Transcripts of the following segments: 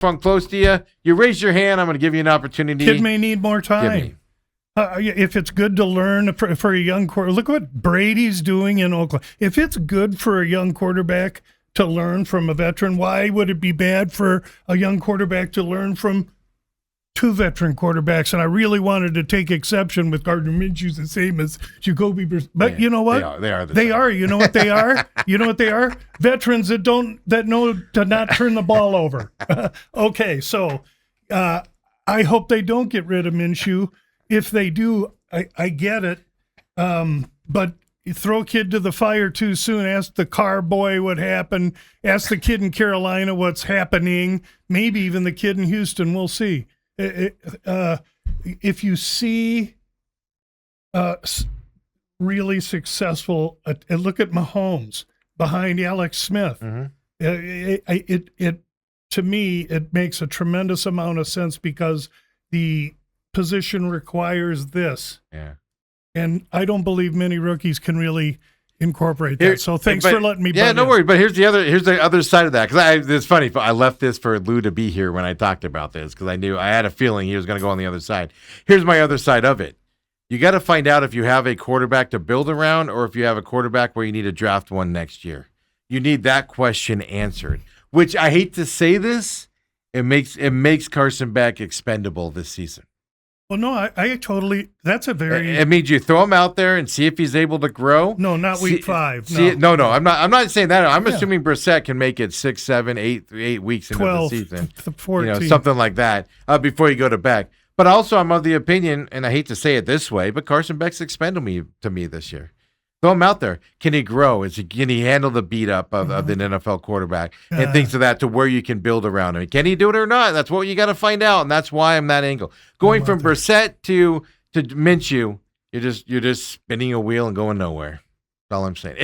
close to you, you raise your hand. I'm going to give you an opportunity. Kid may need more time. If it's good to learn for a young quarterback, look what Brady's doing in Oakland. If it's good for a young quarterback to learn from a veteran, why would it be bad for a young quarterback to learn from two veteran quarterbacks? And I really wanted to take exception with Gardner Minshew's the same as Jacoby Brissett. But you know what? They are. They are. You know what they are? You know what they are? Veterans that know to not turn the ball over. Okay, so I hope they don't get rid of Minshew. If they do, I get it. But you throw a kid to the fire too soon. Ask the car boy what happened. Ask the kid in Carolina what's happening. Maybe even the kid in Houston. We'll see. If you see really successful, look at Mahomes behind Alex Smith. Mm-hmm. To me, it makes a tremendous amount of sense because the position requires this. Yeah. And I don't believe many rookies can really incorporate that. So thanks for letting me. Yeah, no worries. But here's the other side of that. Because it's funny. I left this for Lou to be here when I talked about this because I had a feeling he was going to go on the other side. Here's my other side of it. You got to find out if you have a quarterback to build around or if you have a quarterback where you need to draft one next year. You need that question answered. Which I hate to say this, it makes Carson Beck expendable this season. Well, no, I totally. That's a very. It means you throw him out there and see if he's able to grow. No, not week 5. No. I'm not saying that. I'm assuming Brissett can make it 6, 7, 8 weeks into 12, the season. 14. Something like that before you go to Beck. But also, I'm of the opinion, and I hate to say it this way, but Carson Beck's expendable to me this year. Throw him out there. Can he grow? Can he handle the beat up of an NFL quarterback and things of that to where you can build around him? Can he do it or not? That's what you got to find out, and that's why I'm that angle. Going from Brissett to Minshew, you're just spinning a wheel and going nowhere. That's all I'm saying.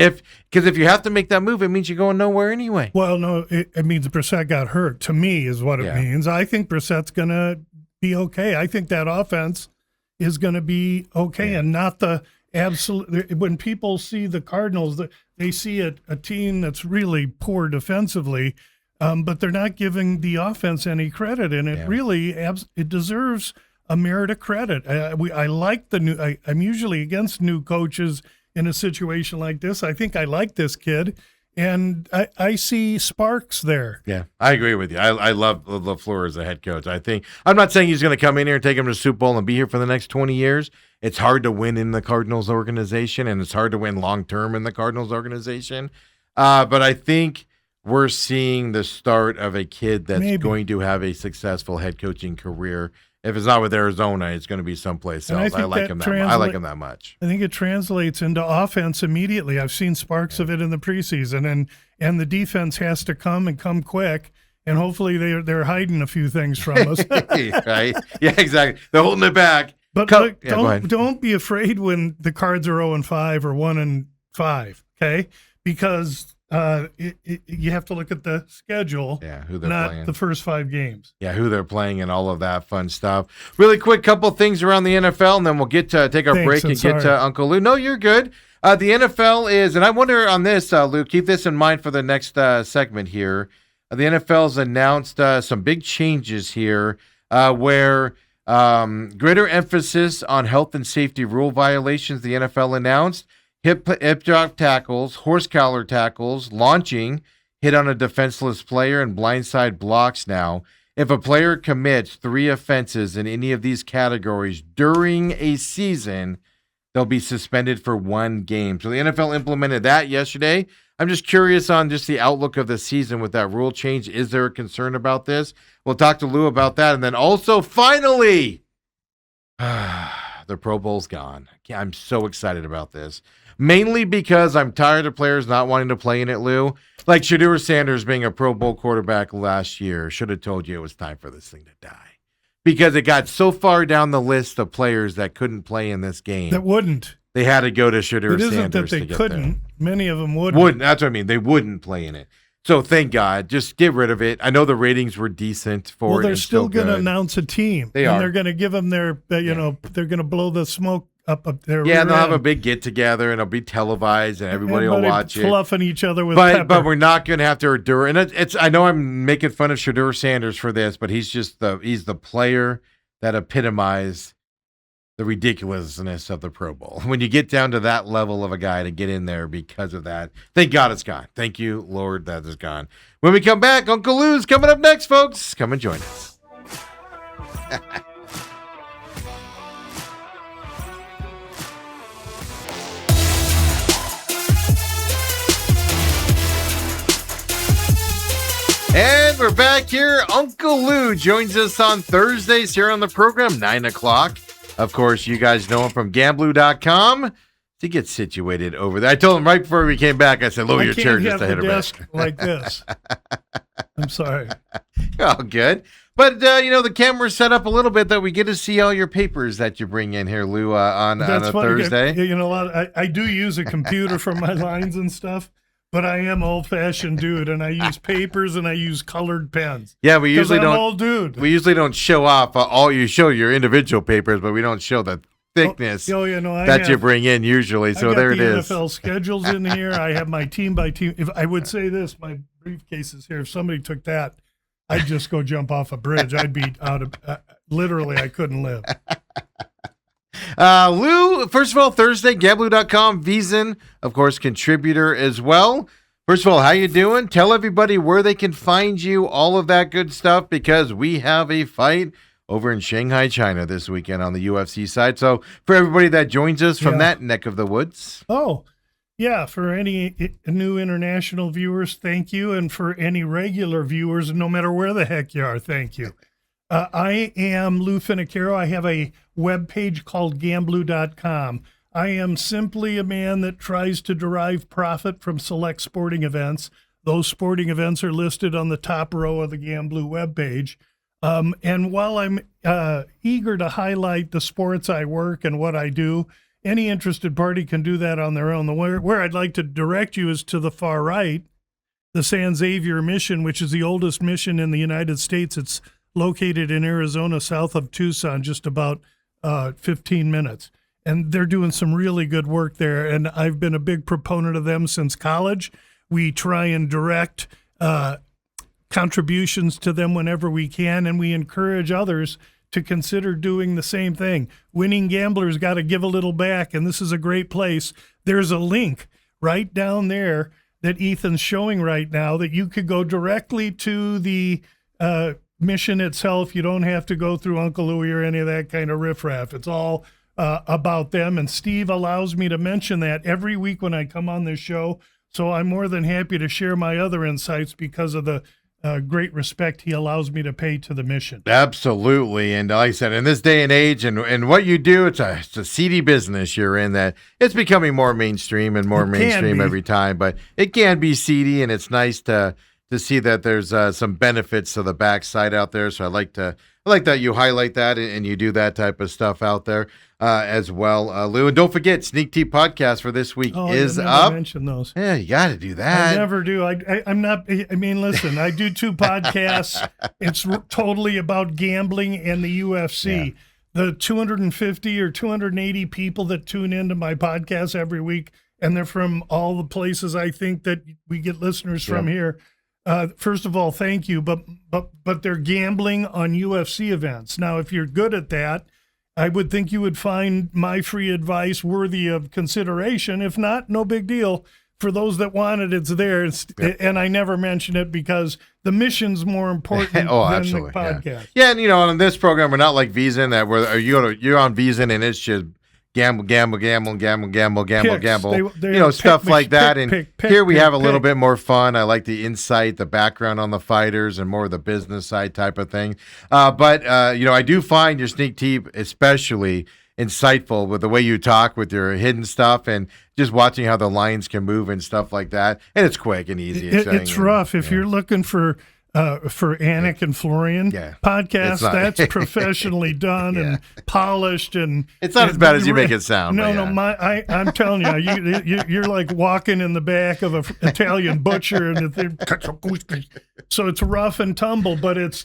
Because if you have to make that move, it means you're going nowhere anyway. Well, no, it means Brissett got hurt. To me, is what it means. I think Brissett's going to be okay. I think that offense is going to be okay, and not the. Absolutely. When people see the Cardinals, they see a team that's really poor defensively, but they're not giving the offense any credit, and it really it deserves a merit of credit. I like the new. I'm usually against new coaches in a situation like this. I think I like this kid, and I see sparks there. Yeah, I agree with you. I love LaFleur as a head coach. I'm not saying he's going to come in here and take him to the Super Bowl and be here for the next 20 years. It's hard to win in the Cardinals organization, and it's hard to win long-term in the Cardinals organization. But I think we're seeing the start of a kid that's going to have a successful head coaching career. If it's not with Arizona, it's going to be someplace else. I like him that much. I think it translates into offense immediately. I've seen sparks of it in the preseason, and the defense has to come quick. And hopefully they're hiding a few things from us. Right? Yeah, exactly. They're holding it back. But look, don't be afraid when the Cards are 0-5 or 1-5, okay? Because you have to look at the schedule, who they're not playing. The first 5 games. Yeah, who they're playing and all of that fun stuff. Really quick, couple things around the NFL, and then we'll get to take our break and get to Uncle Lou. No, you're good. The NFL is, and I wonder on this, Lou, keep this in mind for the next segment here. The NFL's announced some big changes here where greater emphasis on health and safety rule violations, the NFL announced. Hip drop tackles, horse collar tackles, launching, hit on a defenseless player, and blindside blocks now. If a player commits 3 offenses in any of these categories during a season, they'll be suspended for 1 game. So the NFL implemented that yesterday. I'm just curious on just the outlook of the season with that rule change. Is there a concern about this? We'll talk to Lou about that. And then also, finally, the Pro Bowl's gone. I'm so excited about this. Mainly because I'm tired of players not wanting to play in it, Lou. Like Shedeur Sanders being a Pro Bowl quarterback last year should have told you it was time for this thing to die. Because it got so far down the list of players that couldn't play in this game. That wouldn't. They had to go to Shedeur Sanders. It isn't that they couldn't. There. Many of them wouldn't. That's what I mean. They wouldn't play in it. So thank God. Just get rid of it. I know the ratings were decent for it. Well, they're still going to announce a team. They are. And they're going to give them their, they're going to blow the smoke up there. Yeah, and they'll have a big get together, and it'll be televised, and everybody will watch it. Fluffing each other with pepper. But we're not going to have to endure. And it's. I know I'm making fun of Shedeur Sanders for this, but he's the player that epitomized the ridiculousness of the Pro Bowl. When you get down to that level of a guy to get in there because of that, thank God it's gone. Thank you, Lord, that is gone. When we come back, Uncle Lou's coming up next, folks. Come and join us. And we're back here. Uncle Lou joins us on Thursdays here on the program, 9 o'clock. Of course, you guys know him from Gamblu.com. He gets situated over there. I told him right before we came back, I said, lower your chair just a hit bit. Like this. I'm sorry. Oh, good. But, the camera's set up a little bit that we get to see all your papers that you bring in here, Lou, on a Thursday. I do use a computer for my lines and stuff. But I am old-fashioned dude, and I use papers and I use colored pens. Yeah, we usually don't. Old dude. We usually don't show off you show your individual papers, but we don't show the thickness that you bring in usually. So there it is. NFL schedules in here. I have my team by team. If I would say this, my briefcase is here. If somebody took that, I'd just go jump off a bridge. I'd be out of. Literally, I couldn't live. Lou, first of all, Thursday, Gamblu.com, VSIN, of course, contributor as well. First of all, how you doing? Tell everybody where they can find you, all of that good stuff, because we have a fight over in Shanghai, China this weekend on the UFC side. So for everybody that joins us from that neck of the woods. Oh, yeah. For any new international viewers, thank you. And for any regular viewers, no matter where the heck you are, thank you. I am Lou Finicaro. I have a webpage called Gamblu.com. I am simply a man that tries to derive profit from select sporting events. Those sporting events are listed on the top row of the Gamblu webpage. And while I'm eager to highlight the sports I work and what I do, any interested party can do that on their own. Where I'd like to direct you is to the far right, the San Xavier Mission, which is the oldest mission in the United States. It's located in Arizona, south of Tucson, just about 15 minutes. And they're doing some really good work there. And I've been a big proponent of them since college. We try and direct contributions to them whenever we can, and we encourage others to consider doing the same thing. Winning gamblers got to give a little back, and this is a great place. There's a link right down there that Ethan's showing right now that you could go directly to the mission itself. You don't have to go through Uncle Louie or any of that kind of riffraff. It's all about them. And Steve allows me to mention that every week when I come on this show. So I'm more than happy to share my other insights because of the great respect he allows me to pay to the mission. Absolutely. And like I said, in this day and age and what you do, it's a seedy business you're in that it's becoming more mainstream and more mainstream every time, but it can be seedy, and it's nice to see that there's some benefits to the backside out there. So I like that you highlight that and you do that type of stuff out there as well, Lou. And don't forget, Sneak Tea Podcast for this week is up. Mention those. Yeah, you got to do that. I never do. I'm not. I mean, listen, I do 2 podcasts. It's totally about gambling and the UFC. Yeah. The 250 or 280 people that tune into my podcast every week, and they're from all the places I think that we get listeners from here. First of all, thank you, but they're gambling on UFC events. Now, if you're good at that, I would think you would find my free advice worthy of consideration. If not, no big deal. For those that want it, it's there. And I never mention it because the mission's more important than the podcast. Yeah, and on this program, we're not like VSIN that you're on VSIN and it's just gamble, stuff like that. And here we have a little bit more fun. I like the insight, the background on the fighters, and more of the business side type of thing. But I do find your Sneak Tea especially insightful with the way you talk with your hidden stuff and just watching how the lines can move and stuff like that. And it's quick and easy. It's rough. If you're looking for Anik and Florian podcast, that's professionally done and polished, and it's not as bad as you make it sound. I'm telling you, you're like walking in the back of an Italian butcher, and so it's rough and tumble, but it's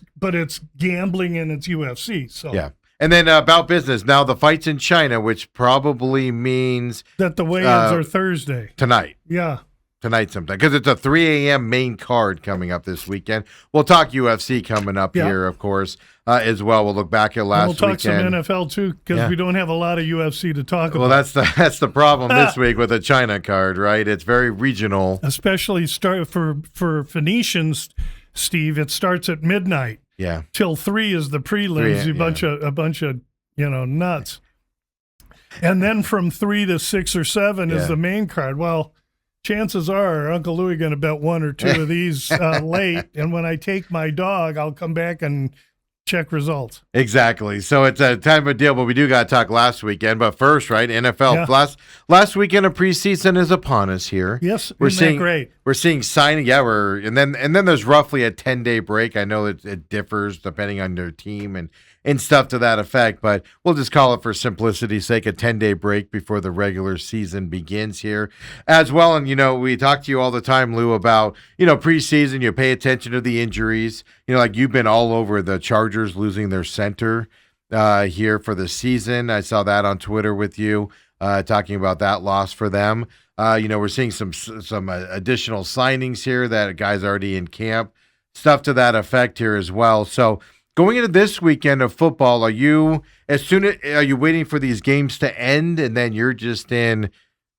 gambling and it's UFC. So And then about business. Now the fight's in China, which probably means that the weigh-ins are Thursday. Tonight. Yeah. Tonight sometime, because it's a 3 a.m. main card coming up this weekend. We'll talk UFC coming up here, of course, as well. We'll look back at last weekend. We'll talk some NFL, too, because we don't have a lot of UFC to talk about. Well, that's the problem this week with the China card, right? It's very regional. Especially for Phoenicians, Steve, it starts at midnight. Yeah. Till 3 is the prelims, a bunch of nuts. And then from 3 to 6 or 7 is the main card. Well, chances are Uncle Louie going to bet 1 or 2 of these late, and when I take my dog, I'll come back and check results. Exactly. So it's a time of a deal, but we do got to talk last weekend. But first, right, NFL. Yeah. Last weekend of preseason is upon us here. Yes, we're seeing great. We're seeing signing. Yeah, and then there's roughly a 10-day break. I know it differs depending on their team and stuff to that effect, but we'll just call it for simplicity's sake a 10-day break before the regular season begins here as well. And, we talk to you all the time, Lou, about, preseason, you pay attention to the injuries. Like you've been all over the Chargers losing their center here for the season. I saw that on Twitter with you talking about that loss for them. We're seeing some additional signings here that guys already in camp, stuff to that effect here as well. So, going into this weekend of football, are you waiting for these games to end and then you're just in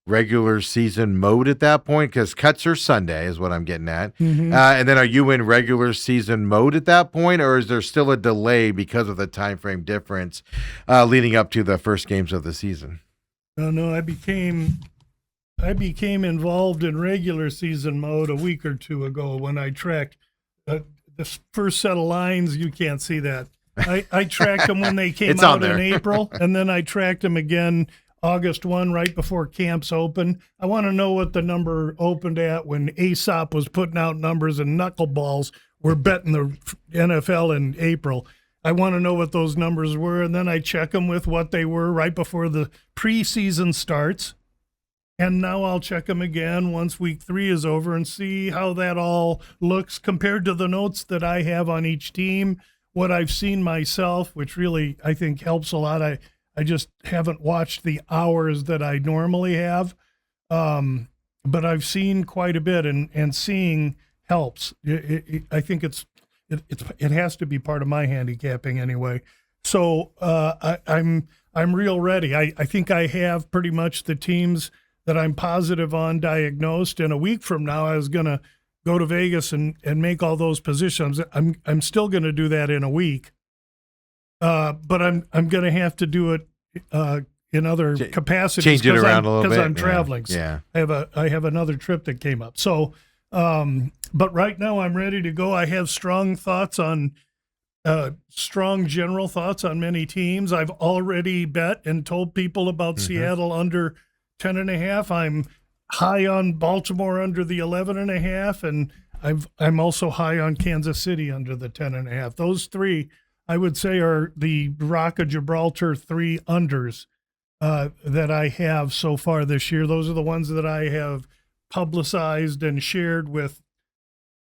regular season mode at that point? Because cuts are Sunday is what I'm getting at. Mm-hmm. And then are you in regular season mode at that point, or is there still a delay because of the time frame difference leading up to the first games of the season? No, I became involved in regular season mode a week or two ago when I tracked the first set of lines. You can't see that. I tracked them when they came out in April, and then I tracked them again August 1, right before camps open. I want to know what the number opened at when Aesop was putting out numbers and knuckleballs were betting the NFL in April. I want to know what those numbers were, and then I check them with what they were right before the preseason starts. And now I'll check them again once week 3 is over and see how that all looks compared to the notes that I have on each team, what I've seen myself, which really I think helps a lot. I just haven't watched the hours that I normally have, but I've seen quite a bit, and seeing helps. I think it has to be part of my handicapping anyway. So I'm real ready. I think I have pretty much the teams that I'm positive on diagnosed, and a week from now I was going to go to Vegas and make all those positions. I'm still going to do that in a week, but I'm going to have to do it in other capacities. Change it around a little bit because I'm traveling. Yeah. I have another trip that came up. So, but right now I'm ready to go. I have strong general thoughts on many teams. I've already bet and told people about Seattle under 10.5. I'm high on Baltimore under the 11.5, and I'm also high on Kansas City under the 10.5. Those 3, I would say, are the Rock of Gibraltar 3 unders that I have so far this year. Those are the ones that I have publicized and shared with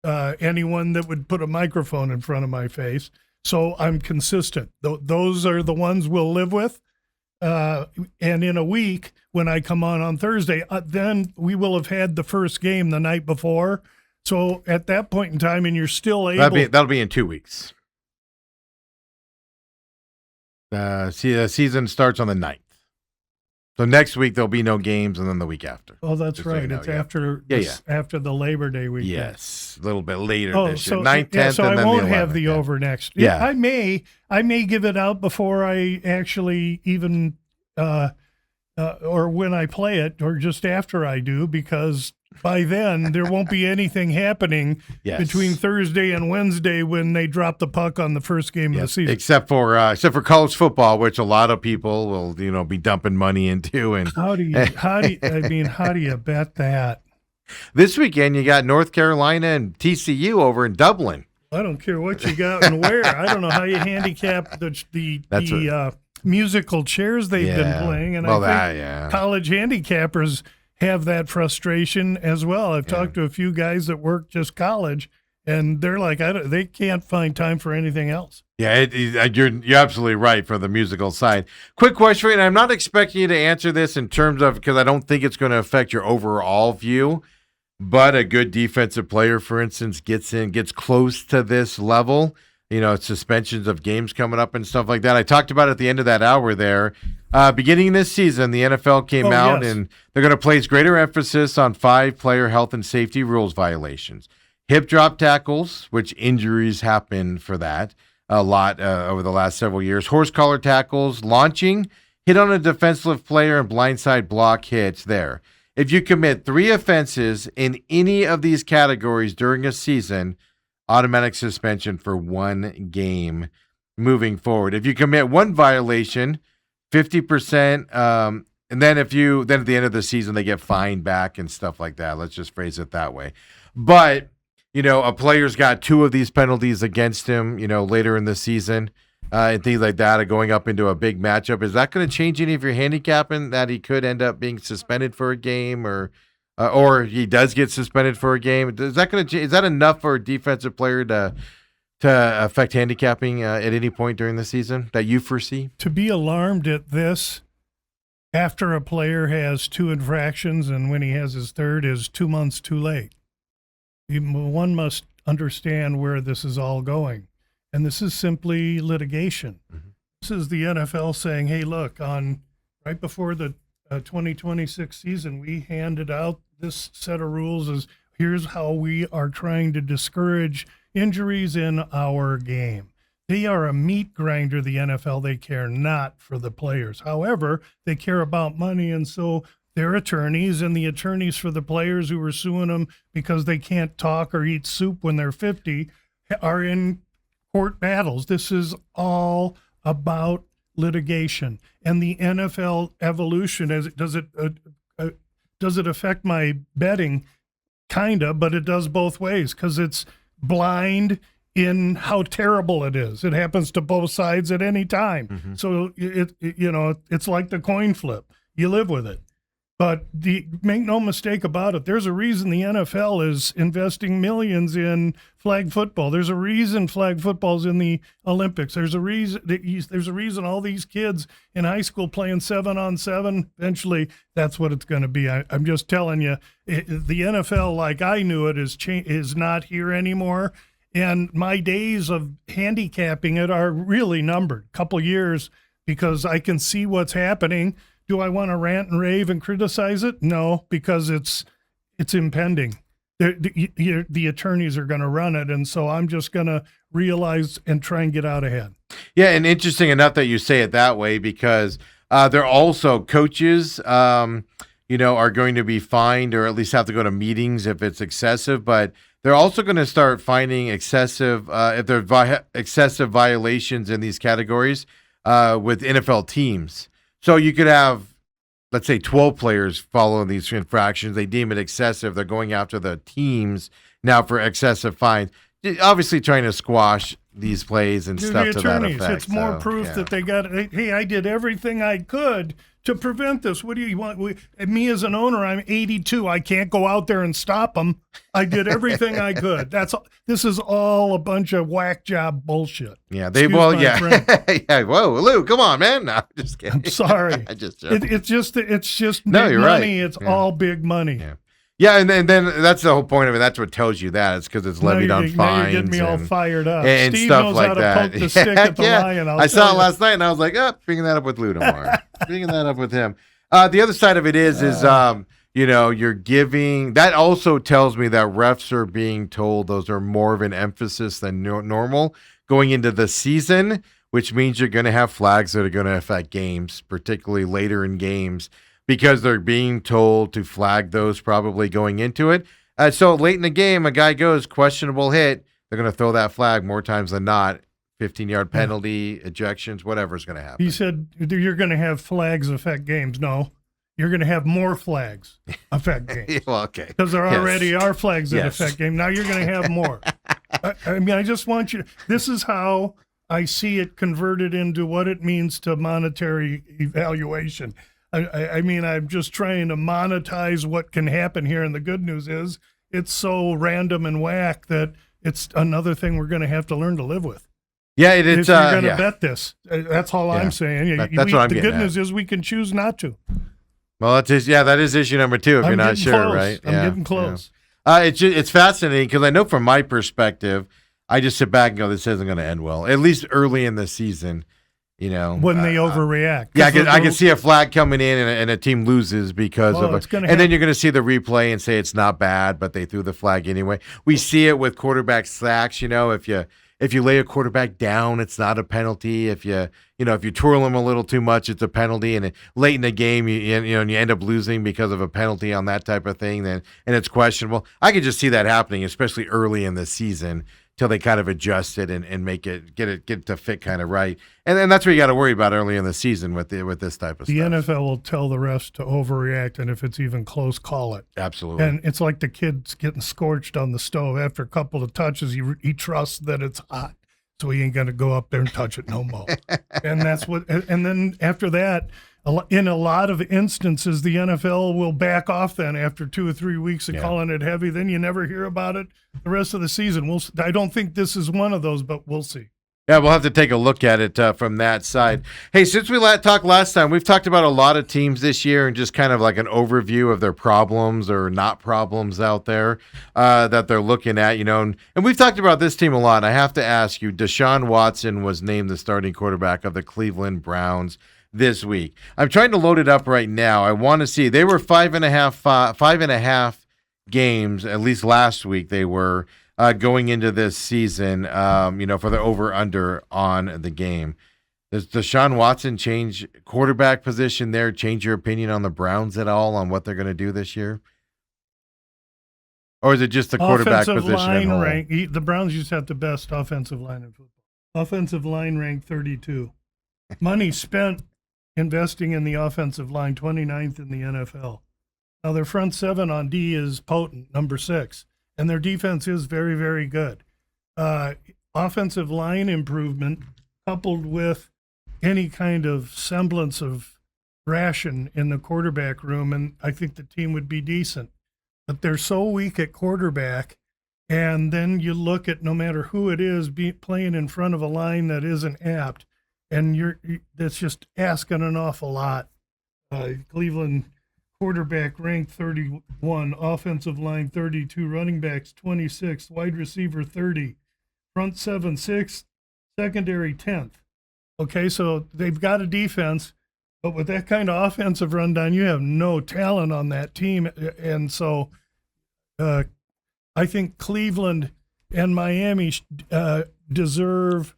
anyone that would put a microphone in front of my face. So I'm consistent. Those are the ones we'll live with. And in a week, when I come on Thursday, then we will have had the first game the night before. So at that point in time, and you're still able. That'll be in 2 weeks. The season starts on the 9th. So next week there'll be no games, and then the week after. Oh, that's right. It's after the Labor Day weekend. Yes, a little bit later this year. So 9th, 10th, so and then I won't the 11th, have the over next. Yeah, I may give it out before I actually even or when I play it, or just after I do, because by then there won't be anything happening between Thursday and Wednesday when they drop the puck on the first game of the season. Except for college football, which a lot of people will be dumping money into. And how do you bet that? This weekend you got North Carolina and TCU over in Dublin. I don't care what you got and where. I don't know how you handicap the musical chairs they've been playing, and I think college handicappers have that frustration as well. I've talked to a few guys that work just college, and they're like, they can't find time for anything else. Yeah, you're absolutely right for the musical side. Quick question for you, and I'm not expecting you to answer this in terms of, because I don't think it's going to affect your overall view, but a good defensive player, for instance, gets close to this level, suspensions of games coming up and stuff like that. I talked about it at the end of that hour there. Beginning this season, the NFL came out, and they're going to place greater emphasis on 5 player health and safety rules violations. Hip drop tackles, which injuries happen for that a lot over the last several years. Horse collar tackles, launching, hit on a defensive player, and blindside block hits there. If you commit 3 offenses in any of these categories during a season, automatic suspension for 1 game moving forward. If you commit 1 violation, 50%, and then at the end of the season, they get fined back and stuff like that. Let's just phrase it that way. But a player's got 2 of these penalties against him, later in the season, and things like that, going up into a big matchup. Is that going to change any of your handicapping, that he could end up being suspended for a game, or he does get suspended for a game? Is that enough for a defensive player to affect handicapping at any point during the season that you foresee? To be alarmed at this after a player has 2 infractions and when he has his 3rd is 2 months too late. One must understand where this is all going. And this is simply litigation. Mm-hmm. This is the NFL saying, hey, look, right before the 2026 season, we handed out this set of rules as here's how we are trying to discourage injuries in our game. They are a meat grinder, the NFL. They care not for the players. However, they care about money, and so their attorneys and the attorneys for the players who are suing them because they can't talk or eat soup when they're 50 are in court battles. This is all about litigation. And the NFL evolution, does it affect my betting? Kinda, but it does both ways because it's blind in how terrible it is. It happens to both sides at any time. Mm-hmm. So it's like the coin flip. You live with it. But make no mistake about it, there's a reason the NFL is investing millions in flag football. There's a reason flag football's in the Olympics. There's a reason all these kids in high school playing 7-on-7. Eventually, that's what it's going to be. I'm just telling you, the NFL, like I knew it, is not here anymore. And my days of handicapping it are really numbered. A couple years, because I can see what's happening. Do I want to rant and rave and criticize it? No, because it's impending. The attorneys are going to run it, and so I'm just going to realize and try and get out ahead. Yeah, and interesting enough that you say it that way, because they're also coaches, are going to be fined or at least have to go to meetings if it's excessive, but they're also going to start finding excessive if there are excessive violations in these categories with NFL teams. So you could have, let's say, 12 players following these infractions. They deem it excessive. They're going after the teams now for excessive fines. Obviously trying to squash these plays and stuff to that effect. It's more proof that they got, hey, I did everything I could to prevent this. What do you want? Me as an owner, I'm 82. I can't go out there and stop them. I did everything I could. This is all a bunch of whack job bullshit. Yeah, yeah. Whoa, Lou, come on, man. No, I'm just kidding. I'm sorry. It's just no, big you're money. Right. It's all big money. Yeah. Yeah, and then that's the whole point of it. That's what tells you that. It's because it's levied on fines. Now you're getting me all fired up. And Steve stuff knows like how to that. poke the stick at the lion. I saw it last night, and I was like, bringing that up with Lou tomorrow. Bringing that up with him. The other side of it is you're giving. That also tells me that refs are being told those are more of an emphasis than normal going into the season, which means you're going to have flags that are going to affect games, particularly later in games, because they're being told to flag those probably going into it. So late in the game, a guy goes, questionable hit, they're going to throw that flag more times than not. 15-yard penalty, ejections, whatever's going to happen. He said you're going to have flags affect games. No, you're going to have more flags affect games. Well, okay. Because there already are flags that affect games. Now you're going to have more. I just want you – this is how I see it converted into what it means to monetary evaluation. I'm just trying to monetize what can happen here, and the good news is it's so random and whack that it's another thing we're going to have to learn to live with. Yeah, it's if you're going to bet this. That's all I'm saying. That's what I'm the getting good news is we can choose not to. Well, that is issue number 2 if you're not sure, close. right? I'm getting close. It's fascinating because I know from my perspective, I just sit back and go, this isn't going to end well, at least early in the season. When they overreact. Yeah, I can see a flag coming in and a team loses because of it. And then you're going to see the replay and say it's not bad, but they threw the flag anyway. We see it with quarterback sacks. If you lay a quarterback down, it's not a penalty. If you twirl him a little too much, it's a penalty. And late in the game, you end up losing because of a penalty on that type of thing. And it's questionable. I could just see that happening, especially early in the season, till they kind of adjust it and make it get it to fit kind of right. And then that's what you got to worry about early in the season with this type of stuff. The NFL will tell the refs to overreact, and if it's even close, call it. Absolutely. And it's like the kid's getting scorched on the stove. After a couple of touches, he trusts that it's hot, so he ain't going to go up there and touch it no more. And that's what. And then after that, in a lot of instances, the NFL will back off then after 2 or 3 weeks of calling it heavy. Then you never hear about it the rest of the season. I don't think this is one of those, but we'll see. Yeah, we'll have to take a look at it from that side. Hey, since we talked last time, we've talked about a lot of teams this year and just kind of like an overview of their problems or not problems out there that they're looking at, and we've talked about this team a lot. I have to ask you, Deshaun Watson was named the starting quarterback of the Cleveland Browns this week. I'm trying to load it up right now. I want to see. They were 5.5 games, at least last week they were, going into this season, for the over-under on the game. Does Deshaun Watson change quarterback position there, change your opinion on the Browns at all on what they're going to do this year? Or is it just the quarterback position line rank? The Browns used to have the best offensive line in football. Offensive line ranked 32. Money spent investing in the offensive line, 29th in the NFL. Now, their front seven on D is potent, number 6. And their defense is very, very good. Offensive line improvement coupled with any kind of semblance of ration in the quarterback room, and I think the team would be decent. But they're so weak at quarterback, and then you look at no matter who it is playing in front of a line that isn't apt, and that's just asking an awful lot. Cleveland quarterback ranked 31, offensive line 32, running backs 26, wide receiver 30, front 7 6, secondary 10th. Okay, so they've got a defense, but with that kind of offensive rundown, you have no talent on that team. And so I think Cleveland and Miami deserve,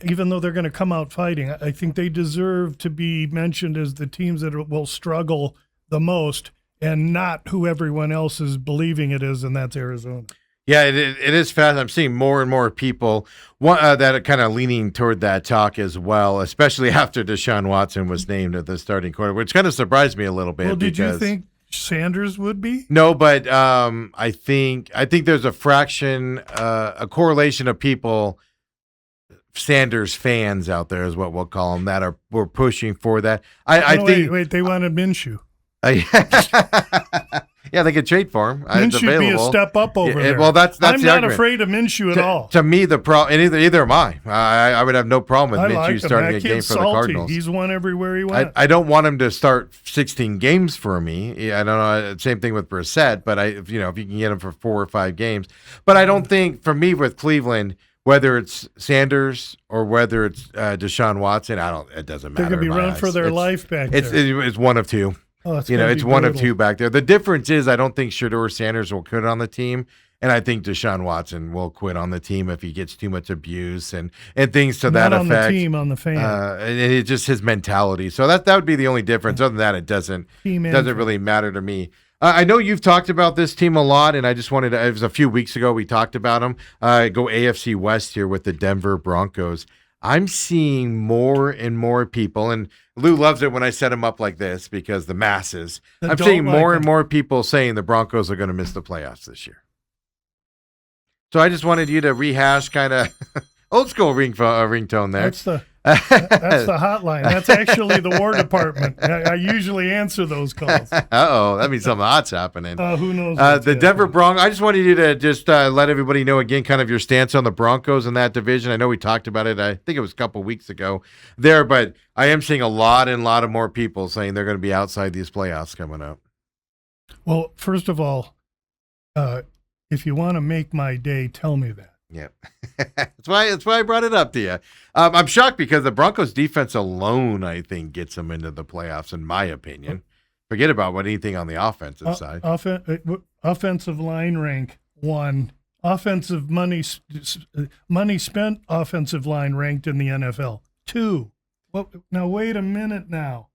even though they're going to come out fighting, I think they deserve to be mentioned as the teams that will struggle the most, and not who everyone else is believing it is, and that's Arizona. Yeah, it is fast. I'm seeing more and more people that are kind of leaning toward that talk as well, especially after Deshaun Watson was named at the starting quarterback, which kind of surprised me a little bit. Well, did you think Sanders would be? No, but I think there's a fraction, a correlation of people, Sanders fans out there is what we'll call them, that we're pushing for that. I think. Wait, they wanted Minshew. Yeah, they could trade for him. Minshew would be a step up over there. Well, that's I'm the not argument. afraid of Minshew at all. To me, the problem, and either am I. I would have no problem with Minshew starting a game for the Cardinals. He's won everywhere he went. I don't want him to start 16 games for me. I don't know. Same thing with Brissett, but if you can get him for 4 or 5 games. But I don't think, for me with Cleveland, whether it's Sanders or whether it's Deshaun Watson, it doesn't matter. They're going to be running for their life back there. It's one of two. Oh, it's one of two back there. The difference is I don't think Shedeur Sanders will quit on the team, and I think Deshaun Watson will quit on the team if he gets too much abuse and things to that effect. Not on the team, on the fan. And it's just his mentality. So that would be the only difference. Other than that, it doesn't really matter to me. I know you've talked about this team a lot, and I just wanted to – it was a few weeks ago we talked about them. Go AFC West here with the Denver Broncos. I'm seeing more and more people, and Lou loves it when I set him up like this because the masses. I'm seeing more and more people saying the Broncos are going to miss the playoffs this year. So I just wanted you to rehash kind of old school ringtone there. That's the hotline. That's actually the War Department. I usually answer those calls. Uh-oh, that means something hot's happening. Who knows? The Denver Broncos, I just wanted you to just let everybody know again kind of your stance on the Broncos in that division. I know we talked about it, I think it was a couple weeks ago there, but I am seeing a lot of more people saying they're going to be outside these playoffs coming up. Well, first of all, if you want to make my day, tell me that. Yeah, that's why I brought it up to you. I'm shocked because the Broncos defense alone, I think, gets them into the playoffs, in my opinion. Forget about anything on the offensive side. Offensive line rank 1. Offensive money spent offensive line ranked in the NFL 2. Well, now wait a minute. Now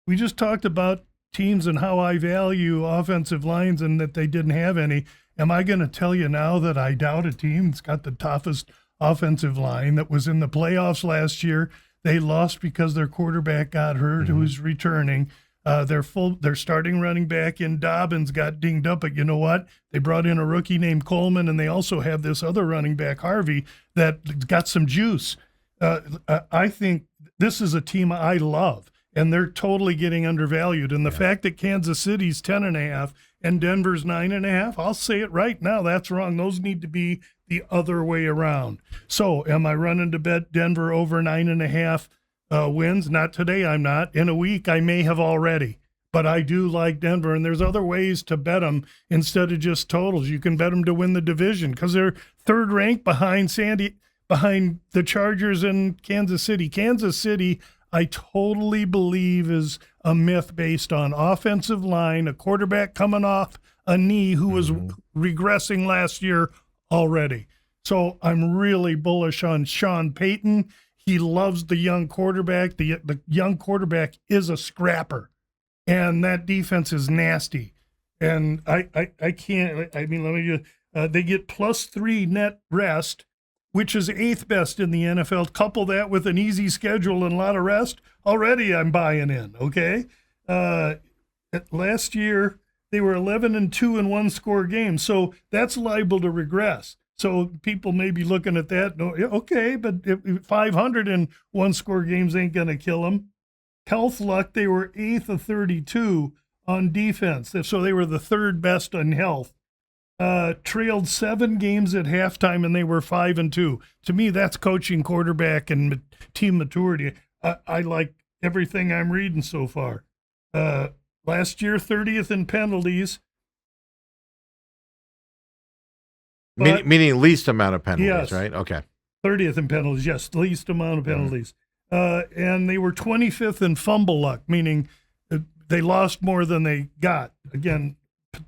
we just talked about teams and how I value offensive lines and that they didn't have any. Am I going to tell you now that I doubt a team that's got the toughest offensive line that was in the playoffs last year? They lost because their quarterback got hurt, who's returning. Their starting running back in Dobbins got dinged up, but you know what? They brought in a rookie named Coleman, and they also have this other running back, Harvey, that got some juice. I think this is a team I love, and they're totally getting undervalued. And the fact that Kansas City's 10.5 and Denver's 9.5, I'll say it right now, that's wrong. Those need to be the other way around. So am I running to bet Denver over 9.5 wins? Not today, I'm not. In a week, I may have already. But I do like Denver, and there's other ways to bet them instead of just totals. You can bet them to win the division because they're third ranked behind the Chargers and Kansas City. Kansas City, I totally believe, is a myth based on offensive line, a quarterback coming off a knee who was regressing last year already. So I'm really bullish on Sean Payton. He loves the young quarterback. The young quarterback is a scrapper, and that defense is nasty. And I can't. I mean, let me just. They get +3 net rest, which is 8th best in the NFL. Couple that with an easy schedule and a lot of rest, already I'm buying in, okay? Last year, they were 11-2 in one-score games, so that's liable to regress. So people may be looking at that, no, okay, but 500 in one-score games ain't going to kill them. Health luck, they were 8th of 32 on defense, so they were the 3rd best on health. Trailed 7 games at halftime, and they were 5-2. To me, that's coaching, quarterback, and team maturity. I like everything I'm reading so far. Last year, 30th in penalties. Meaning least amount of penalties, yes, right? Okay. 30th in penalties, yes, least amount of penalties. And they were 25th in fumble luck, meaning they lost more than they got. Again,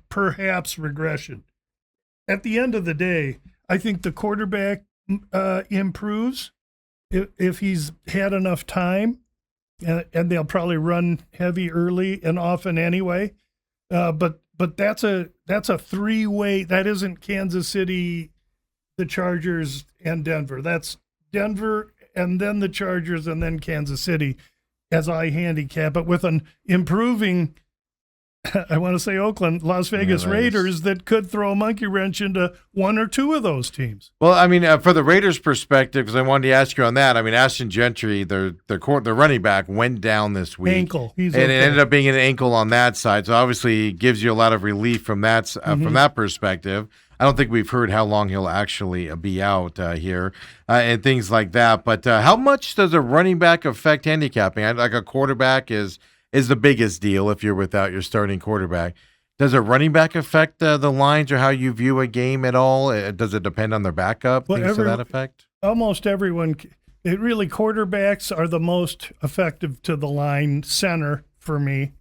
perhaps regression. At the end of the day, I think the quarterback improves if he's had enough time, and they'll probably run heavy early and often anyway. But that's a 3-way. That isn't Kansas City, the Chargers, and Denver. That's Denver and then the Chargers and then Kansas City as I handicap. But with an improving, I want to say Oakland, Las Vegas Raiders that could throw a monkey wrench into one or two of those teams. Well, I mean, for the Raiders' perspective, because I wanted to ask you on that. I mean, Ashton Gentry, their running back, went down this week. Ankle. It ended up being an ankle on that side. So obviously, it gives you a lot of relief from that from that perspective. I don't think we've heard how long he'll actually be out here and things like that. But how much does a running back affect handicapping? Like a quarterback is the biggest deal if you're without your starting quarterback. Does a running back affect the lines or how you view a game at all? Does it depend on their backup, things to that effect? Almost everyone. Quarterbacks are the most effective to the line, center for me.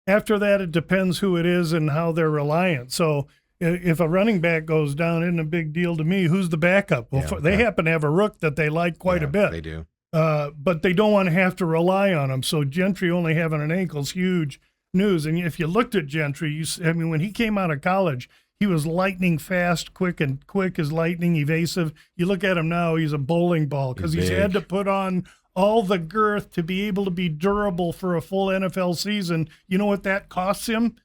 After that, it depends who it is and how they're reliant. So if a running back goes down, isn't a big deal to me. Who's the backup? Well, they happen to have a rook that they like quite a bit. They do. But they don't want to have to rely on him. So Gentry only having an ankle is huge news. And if you looked at Gentry, when he came out of college, he was lightning fast, quick as lightning, evasive. You look at him now, he's a bowling ball because he's had to put on all the girth to be able to be durable for a full NFL season. You know what that costs him?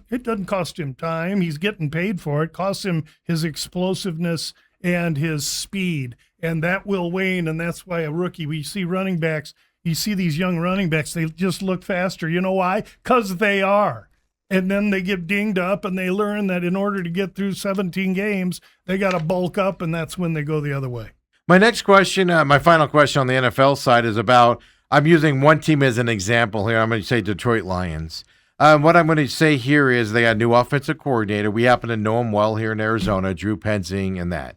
It doesn't cost him time. He's getting paid for it. It costs him his explosiveness and his speed. and that will wane, and that's why a rookie, we see running backs, you see these young running backs, they just look faster. You know why? Because they are. And then they get dinged up, and they learn that in order to get through 17 games, they got to bulk up, and that's when they go the other way. My next question, my final question on the NFL side is about, I'm using one team as an example here. I'm going to say Detroit Lions. What I'm going to say here is they got a new offensive coordinator. We happen to know him well here in Arizona, Drew Penzing and that.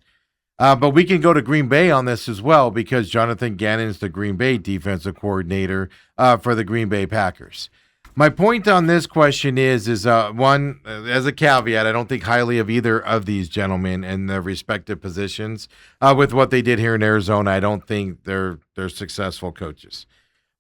But we can go to Green Bay on this as well because Jonathan Gannon is the Green Bay defensive coordinator for the Green Bay Packers. My point on this question is one, as a caveat, I don't think highly of either of these gentlemen in their respective positions. With what they did here in Arizona, I don't think they're successful coaches.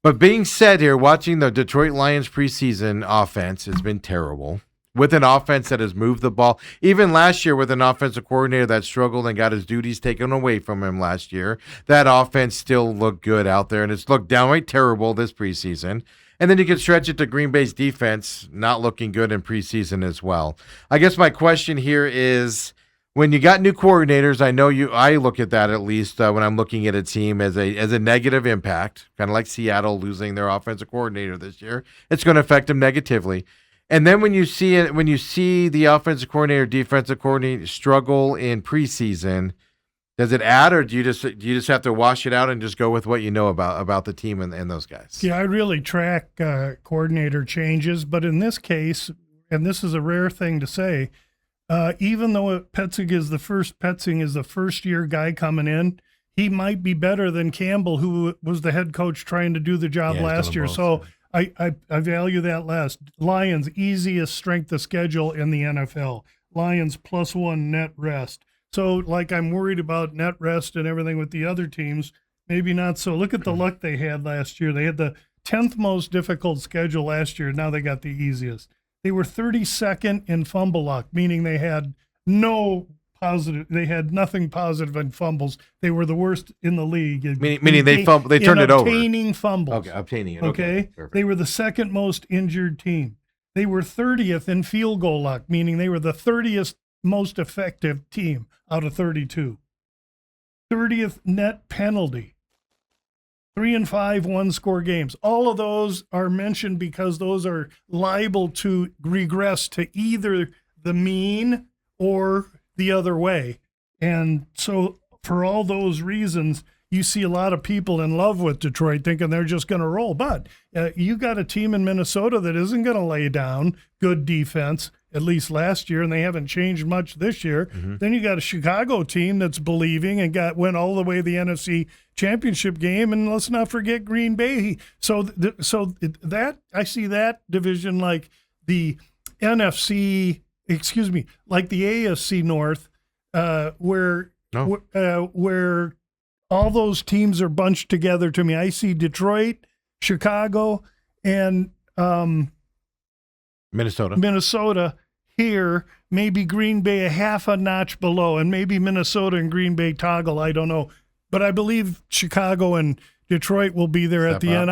But being said here, watching the Detroit Lions preseason offense has been terrible. With an offense that has moved the ball, even last year with an offensive coordinator that struggled and got his duties taken away from him last year, that offense still looked good out there, and it's looked downright terrible this preseason. And then you can stretch it to Green Bay's defense, not looking good in preseason as well. I guess my question here is, when you got new coordinators, I look at that at least when I'm looking at a team as a negative impact, kind of like Seattle losing their offensive coordinator this year. It's going to affect them negatively. And then when you see the offensive coordinator, defensive coordinator struggle in preseason, does it add, or do you just have to wash it out and just go with what you know about the team and those guys? Yeah, I really track coordinator changes, but in this case, and this is a rare thing to say, even though Penzing is the first year guy coming in, he might be better than Campbell, who was the head coach trying to do the job last year. So I value that last. Lions, easiest strength of schedule in the NFL. Lions +1 net rest. So, like, I'm worried about net rest and everything with the other teams. Maybe not so. Look at the luck they had last year. They had the 10th most difficult schedule last year. Now they got the easiest. They were 32nd in fumble luck, meaning they had nothing positive in fumbles. They were the worst in the league. Meaning they turned it over. Obtaining fumbles. Okay, obtaining it. Okay. They were the second most injured team. They were 30th in field goal luck, meaning they were the 30th most effective team out of 32. 30th net penalty. 3-5 one-score games. All of those are mentioned because those are liable to regress to either the mean or the other way. And so for all those reasons, you see a lot of people in love with Detroit thinking they're just going to roll. But you got a team in Minnesota that isn't going to lay down good defense, at least last year, and they haven't changed much this year. Mm-hmm. Then you got a Chicago team that's believing and went all the way to the NFC Championship game, and let's not forget Green Bay. So that I see that division like the NFC, like the AFC North, where all those teams are bunched together to me. I see Detroit, Chicago, and Minnesota here, maybe Green Bay a half a notch below, and maybe Minnesota and Green Bay toggle. I don't know. But I believe Chicago and Detroit will be there at the end.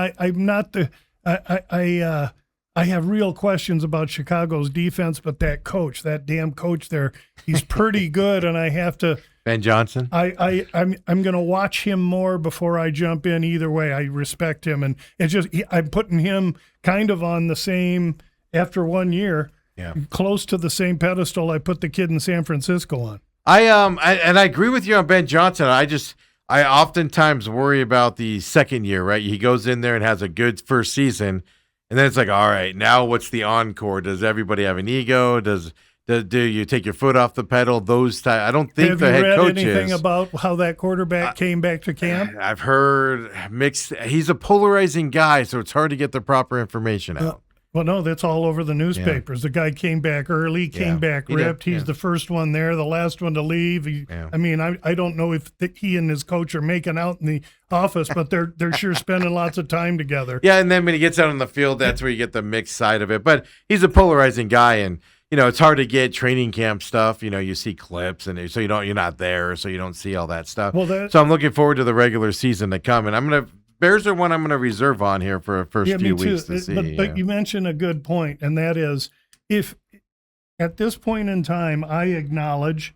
I have real questions about Chicago's defense, but that damn coach there, he's pretty good, and I have to. Ben Johnson. I'm going to watch him more before I jump in. Either way, I respect him, and it's just I'm putting him kind of on the same after 1 year, close to the same pedestal I put the kid in San Francisco on. I agree with you on Ben Johnson. I oftentimes worry about the second year, right? He goes in there and has a good first season, and then it's like, all right, now what's the encore? Does everybody have an ego? Do you take your foot off the pedal? I don't think the head coach is. Have you read anything about how that quarterback came back to camp? I've heard mixed. He's a polarizing guy, so it's hard to get the proper information out. Well, no, that's all over the newspapers. Yeah. The guy came back early, came back ripped. He's the first one there, the last one to leave. I mean, I don't know if he and his coach are making out in the office, but they're sure spending lots of time together. Yeah, and then when he gets out on the field, that's where you get the mixed side of it. But he's a polarizing guy, and it's hard to get training camp stuff. You see clips, and so you're not there, so you don't see all that stuff. So I'm looking forward to the regular season to come, and Bears are one I'm going to reserve on here for the first few weeks to see. But you mentioned a good point, and that is if at this point in time I acknowledge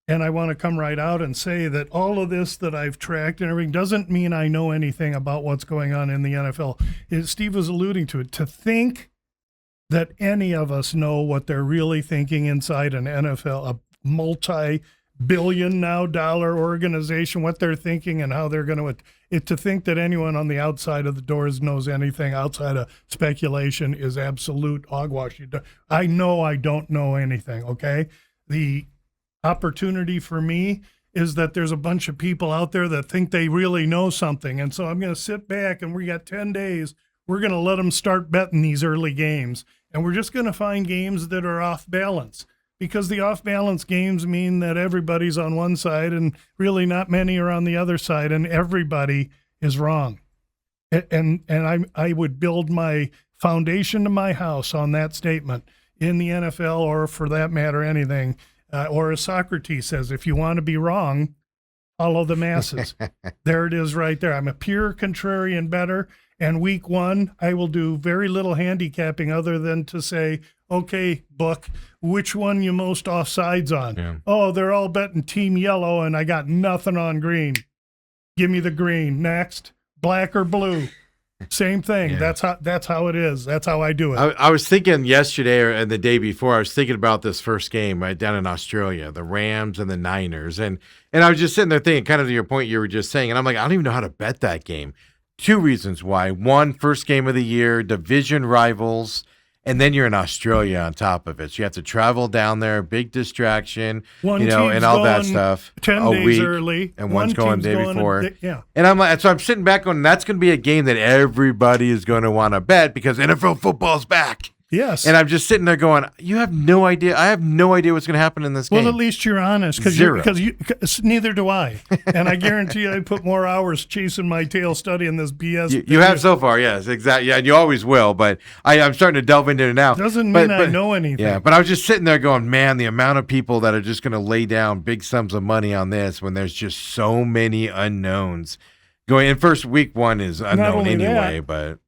And I want to come right out and say that all of this that I've tracked and everything doesn't mean I know anything about what's going on in the NFL. Steve was alluding to it. To think that any of us know what they're really thinking inside an NFL, a multi-billion now dollar organization, what they're thinking and how they're going to think that anyone on the outside of the doors knows anything outside of speculation is absolute hogwash. I know I don't know anything, okay? The opportunity for me is that there's a bunch of people out there that think they really know something. And so I'm going to sit back, and we got 10 days. We're going to let them start betting these early games. And we're just going to find games that are off balance, because the off balance games mean that everybody's on one side and really not many are on the other side, and everybody is wrong. And I would build my foundation to my house on that statement in the NFL, or for that matter, anything. Or as Socrates says, if you want to be wrong, follow the masses. There it is right there. I'm a pure contrarian bettor, and week one, I will do very little handicapping other than to say, okay, book, which one you most offsides on? Yeah. Oh, they're all betting team yellow, and I got nothing on green. Give me the green. Next, black or blue. Same thing. Yeah. That's how it is. That's how I do it. I was thinking yesterday and the day before, I was thinking about this first game right down in Australia, the Rams and the Niners. And I was just sitting there thinking, kind of to your point you were just saying, and I'm like, I don't even know how to bet that game. Two reasons why. One, first game of the year, division rivals, and then you're in Australia on top of it. So you have to travel down there, big distraction, and all that stuff. 10 days week, early. And one's going the day before. Yeah. And I'm sitting back going, that's going to be a game that everybody is going to want to bet because NFL football's back. Yes. And I'm just sitting there going, you have no idea. I have no idea what's going to happen in this game. Well, at least you're honest. Because neither do I. And I guarantee you I put more hours chasing my tail studying this BS. You have so far, yes, exactly. Yeah, and you always will. But I'm starting to delve into it now. Doesn't mean I know anything. Yeah, but I was just sitting there going, man, the amount of people that are just going to lay down big sums of money on this when there's just so many unknowns. Going in first week one is unknown anyway, but...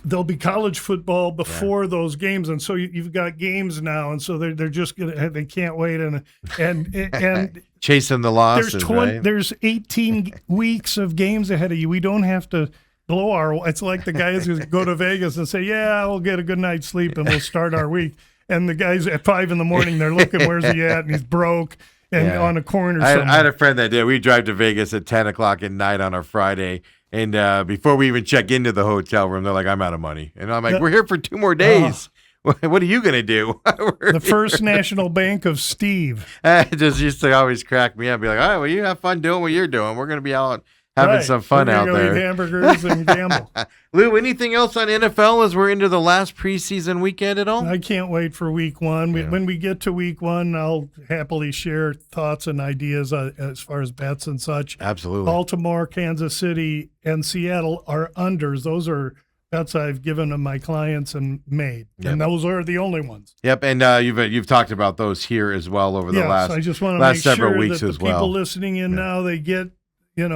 There'll be college football before those games, and so you've got games now, and so they're just they can't wait and chasing the losses. There's 18 weeks of games ahead of you. We don't have to blow our. It's like the guys who go to Vegas and say, "Yeah, we'll get a good night's sleep and we'll start our week." And the guys at 5 a.m, they're looking, where's he at? And he's broke and on a corner. I had a friend that did. We drive to Vegas at 10 o'clock at night on a Friday. And before we even check into the hotel room, they're like, I'm out of money. And I'm like, we're here for 2 more days. What are you going to do? The First National Bank of Steve. It just used to always crack me up. Be like, all right, well, you have fun doing what you're doing. We're going to be out having some fun out there. Eat hamburgers and gamble. Lou, anything else on NFL as we're into the last preseason weekend at all? I can't wait for week one. When we get to week one, I'll happily share thoughts and ideas as far as bets and such. Absolutely. Baltimore, Kansas City, and Seattle are unders. Those are bets I've given to my clients and made. Yep. And those are the only ones. Yep, and you've talked about those here as well over the last I just want to make several sure weeks that as the people listening in now, they get, and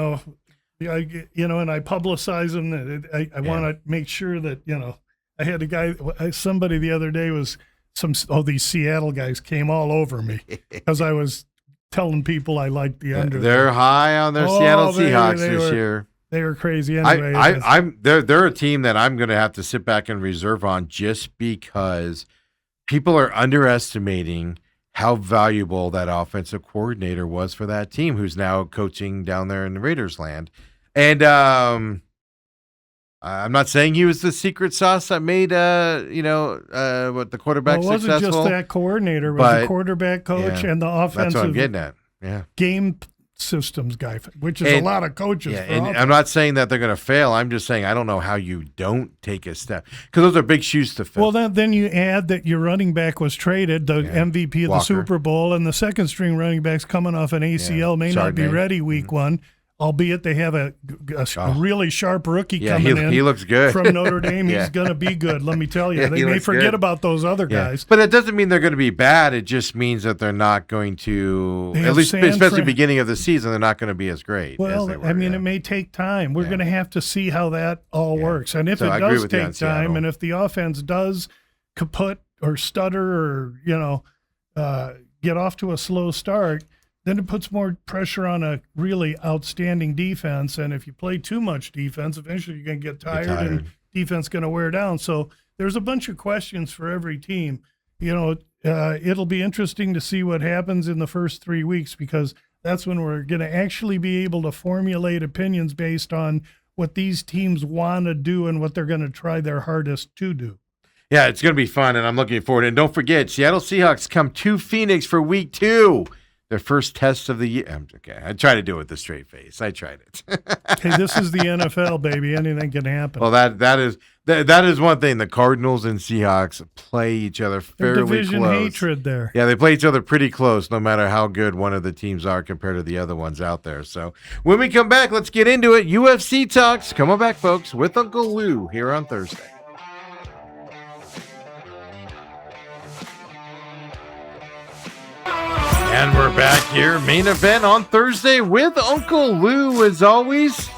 I publicize them. I want to make sure that, I had a guy, somebody the other day was these Seattle guys came all over me because I was telling people I liked the under. They're high on their Seattle Seahawks this year. They were crazy anyway. They're a team that I'm going to have to sit back and reserve on just because people are underestimating how valuable that offensive coordinator was for that team, who's now coaching down there in the Raiders land. And I'm not saying he was the secret sauce that made the quarterback successful. It wasn't just that coordinator, it was the quarterback coach and the offensive. That's what I'm getting at. Yeah. Game systems guy, which is a lot of coaches. Yeah, and I'm not saying that they're going to fail. I'm just saying I don't know how you don't take a step, because those are big shoes to fill. Well, then you add that your running back was traded, the MVP of the Super Bowl, and the second string running back's coming off an ACL, may not be ready week one. Albeit they have a really sharp rookie coming in. He looks good. From Notre Dame. He's going to be good, let me tell you. They may forget about those other guys. But it doesn't mean they're going to be bad. It just means that they're not going to, at least especially beginning of the season, they're not going to be as great. Well, as they were, it may take time. We're going to have to see how that all works. And if it does take time, and if the offense does kaput or stutter or, get off to a slow start, then it puts more pressure on a really outstanding defense. And if you play too much defense, eventually you're going to get tired and defense going to wear down. So there's a bunch of questions for every team. It'll be interesting to see what happens in the first 3 weeks, because that's when we're going to actually be able to formulate opinions based on what these teams want to do and what they're going to try their hardest to do. Yeah, it's going to be fun, and I'm looking forward. And don't forget, Seattle Seahawks come to Phoenix for week 2. Their first test of the year. Okay, I try to do it with a straight face. I tried it. Hey, this is the NFL, baby. Anything can happen. Well, that is one thing. The Cardinals and Seahawks play each other fairly division close. Hatred there. Yeah, they play each other pretty close, no matter how good one of the teams are compared to the other ones out there. So when we come back, let's get into it. UFC Talks. Come on back, folks, with Uncle Lou here on Thursday. And we're back here, main event on Thursday with Uncle Lou, as always,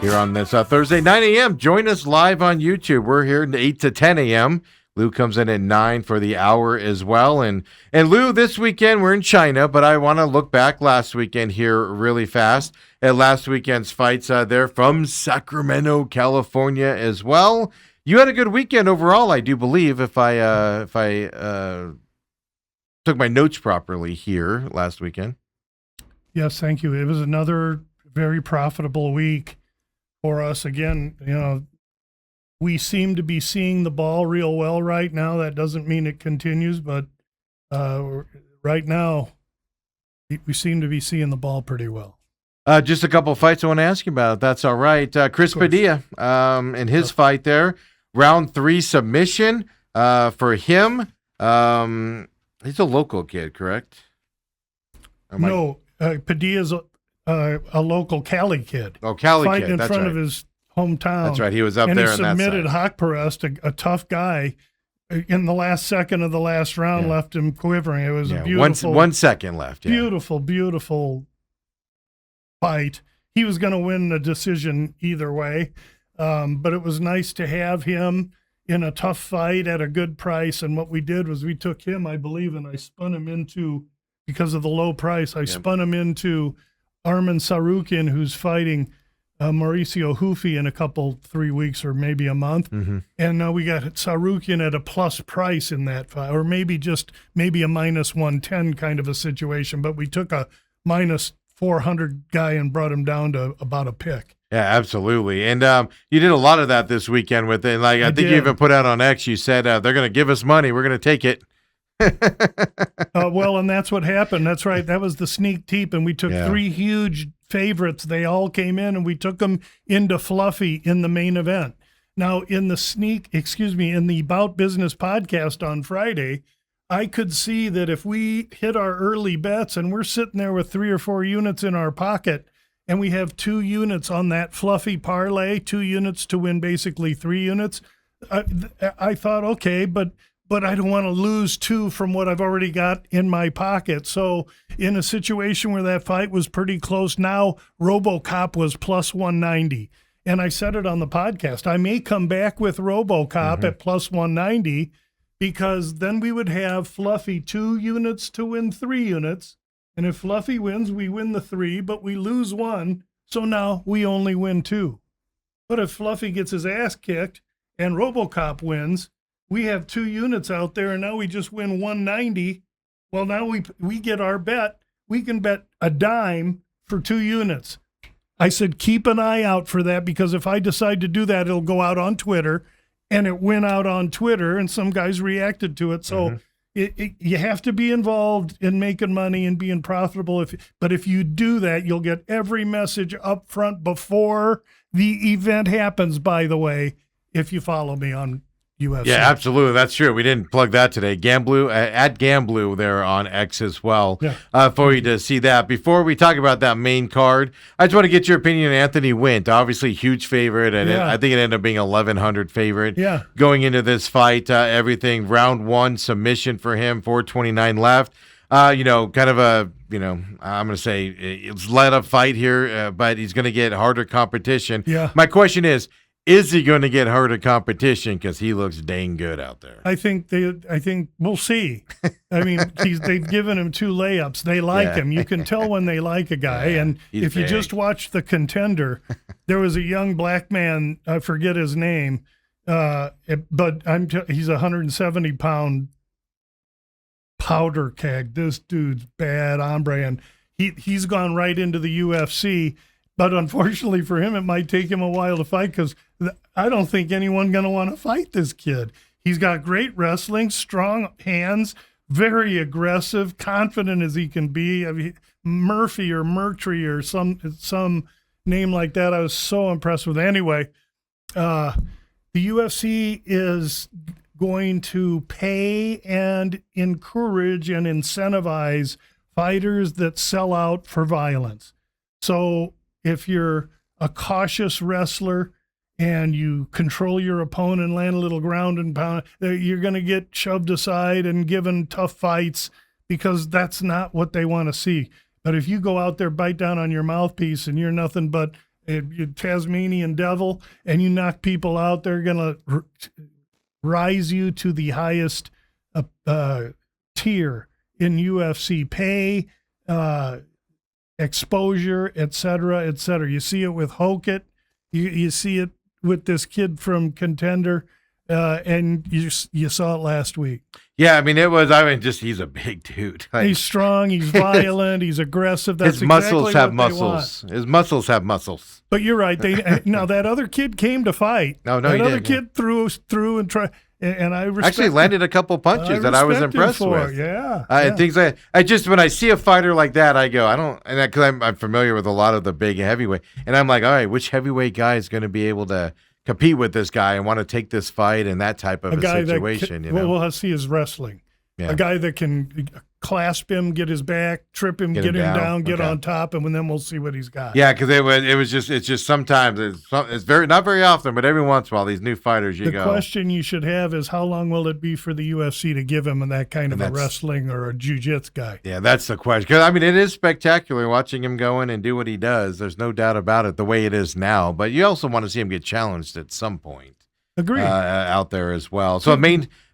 here on this Thursday, 9 a.m. Join us live on YouTube. We're here 8 to 10 a.m. Lou comes in at 9 for the hour as well. And Lou, this weekend we're in China, but I want to look back last weekend here really fast at last weekend's fights there from Sacramento, California as well. You had a good weekend overall, I do believe, if I took my notes properly here last weekend. Yes, thank you. It was another very profitable week for us. Again, we seem to be seeing the ball real well right now. That doesn't mean it continues, but right now we seem to be seeing the ball pretty well. Just a couple of fights I want to ask you about. That's all right. Chris Padilla and his fight there, round 3 submission for him. He's a local kid, correct? No, Padilla's a local Cali kid. Oh, Cali fighting kid. in front of his hometown. That's right. He was up there. And he submitted Haqparast, a tough guy, in the last second of the last round, left him quivering. It was a beautiful 1 second left. Yeah. Beautiful fight. He was going to win the decision either way, but it was nice to have him in a tough fight at a good price. And what we did was we took him, I believe, and I spun him into, because of the low price, I spun him into Arman Sarukian, who's fighting Mauricio Hufi in 3 weeks or maybe a month. Mm-hmm. And now we got Sarukian at a plus price in that fight, or maybe a minus 110 kind of a situation. But we took a minus 400 guy and brought him down to about a pick. Yeah, absolutely. And you did a lot of that this weekend with it. Like I think you even put out on X, you said they're going to give us money. We're going to take it. Well, and that's what happened. That's right. That was the sneak teep. And we took 3 huge favorites. They all came in and we took them into Fluffy in the main event. Now in the Bout Business podcast on Friday, I could see that if we hit our early bets and we're sitting there with 3 or 4 units in our pocket, and we have 2 units on that Fluffy parlay, 2 units to win basically 3 units. I thought, okay, but I don't want to lose 2 from what I've already got in my pocket. So in a situation where that fight was pretty close, now RoboCop was plus 190. And I said it on the podcast. I may come back with RoboCop at plus 190, because then we would have Fluffy 2 units to win 3 units. And if Fluffy wins, we win the 3, but we lose 1. So now we only win 2. But if Fluffy gets his ass kicked and RoboCop wins, we have 2 units out there, and now we just win 190. Well, now we get our bet. We can bet a dime for 2 units. I said, keep an eye out for that, because if I decide to do that, it'll go out on Twitter. And it went out on Twitter, and some guys reacted to it. So you have to be involved in making money and being profitable. But if you do that, you'll get every message up front before the event happens, by the way, if you follow me on UFC. Yeah, absolutely. That's true. We didn't plug that today. Gamblu, at Gamblu there on X as well, for you to see that. Before we talk about that main card, I just want to get your opinion on Anthony Wint. Obviously, huge favorite, and I think it ended up being 1,100 favorite going into this fight. Everything, round 1 submission for him, 4:29 left. Kind of a, I'm going to say it's let up fight here, but he's going to get harder competition. Yeah. My question is, Is he going to get hurt at competition? Because he looks dang good out there. I think we'll see. I mean, they've given him 2 layups. They like him. You can tell when they like a guy. And if you just watch The Contender, there was a young black man, I forget his name, but he's a 170-pound powder keg. This dude's bad hombre, and he's gone right into the UFC. But unfortunately for him, it might take him a while to fight because I don't think anyone's going to want to fight this kid. He's got great wrestling, strong hands, very aggressive, confident as he can be. I mean, Murphy or Murtry or some name like that. I was so impressed with. Anyway, the UFC is going to pay and encourage and incentivize fighters that sell out for violence. So if you're a cautious wrestler and you control your opponent, land a little ground and pound, you're going to get shoved aside and given tough fights because that's not what they want to see. But if you go out there, bite down on your mouthpiece, and you're nothing but a Tasmanian devil, and you knock people out, they're going to rise you to the highest tier in UFC pay, exposure, et cetera, et cetera. You see it with Hokett. You see it with this kid from Contender, and you saw it last week. Yeah, I mean, he's a big dude. Like, he's strong, he's violent, he's aggressive. That's his muscles exactly have what muscles. His muscles have muscles. But you're right. Now, that other kid came to fight. No, that he other didn't. kid threw and tried. And I actually landed a couple punches that I was impressed with. Yeah, things like I just when I see a fighter like that, I go, I don't, and because I'm familiar with a lot of the big heavyweight, and I'm like, all right, which heavyweight guy is going to be able to compete with this guy and want to take this fight in that type of a situation? What we'll see is wrestling. Yeah. A guy that can clasp him, get his back, trip him, get him down, get on top, and then we'll see what he's got. Yeah, because it's just sometimes it's very not very often, but every once in a while these new fighters the question you should have is how long will it be for the UFC to give him that kind of a wrestling or a jiu-jitsu guy? Yeah, that's the question. Because I mean, it is spectacular watching him go in and do what he does. There's no doubt about it the way it is now. But you also want to see him get challenged at some point. Agreed. Out there as well. So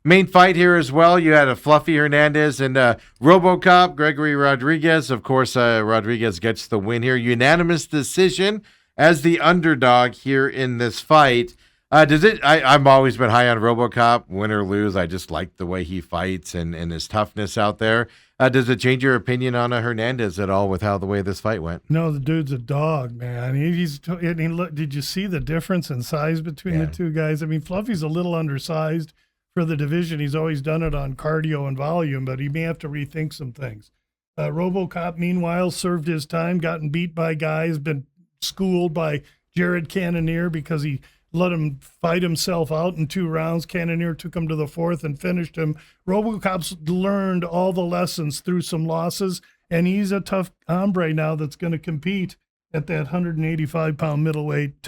main fight here as well. You had a Fluffy Hernandez and RoboCop, Gregory Rodriguez. Of course, Rodriguez gets the win here. Unanimous decision as the underdog here in this fight. I've always been high on RoboCop, win or lose. I just like the way he fights and his toughness out there. Does it change your opinion on Hernandez at all with the way this fight went? No, the dude's a dog, man. Did you see the difference in size between the two guys? I mean, Fluffy's a little undersized for the division. He's always done it on cardio and volume, but he may have to rethink some things. RoboCop, meanwhile, served his time, gotten beat by guys, been schooled by Jared Cannonier because he let him fight himself out in 2 rounds. Cannonier took him to the 4th and finished him. RoboCop's learned all the lessons through some losses, and he's a tough hombre now that's going to compete at that 185-pound middleweight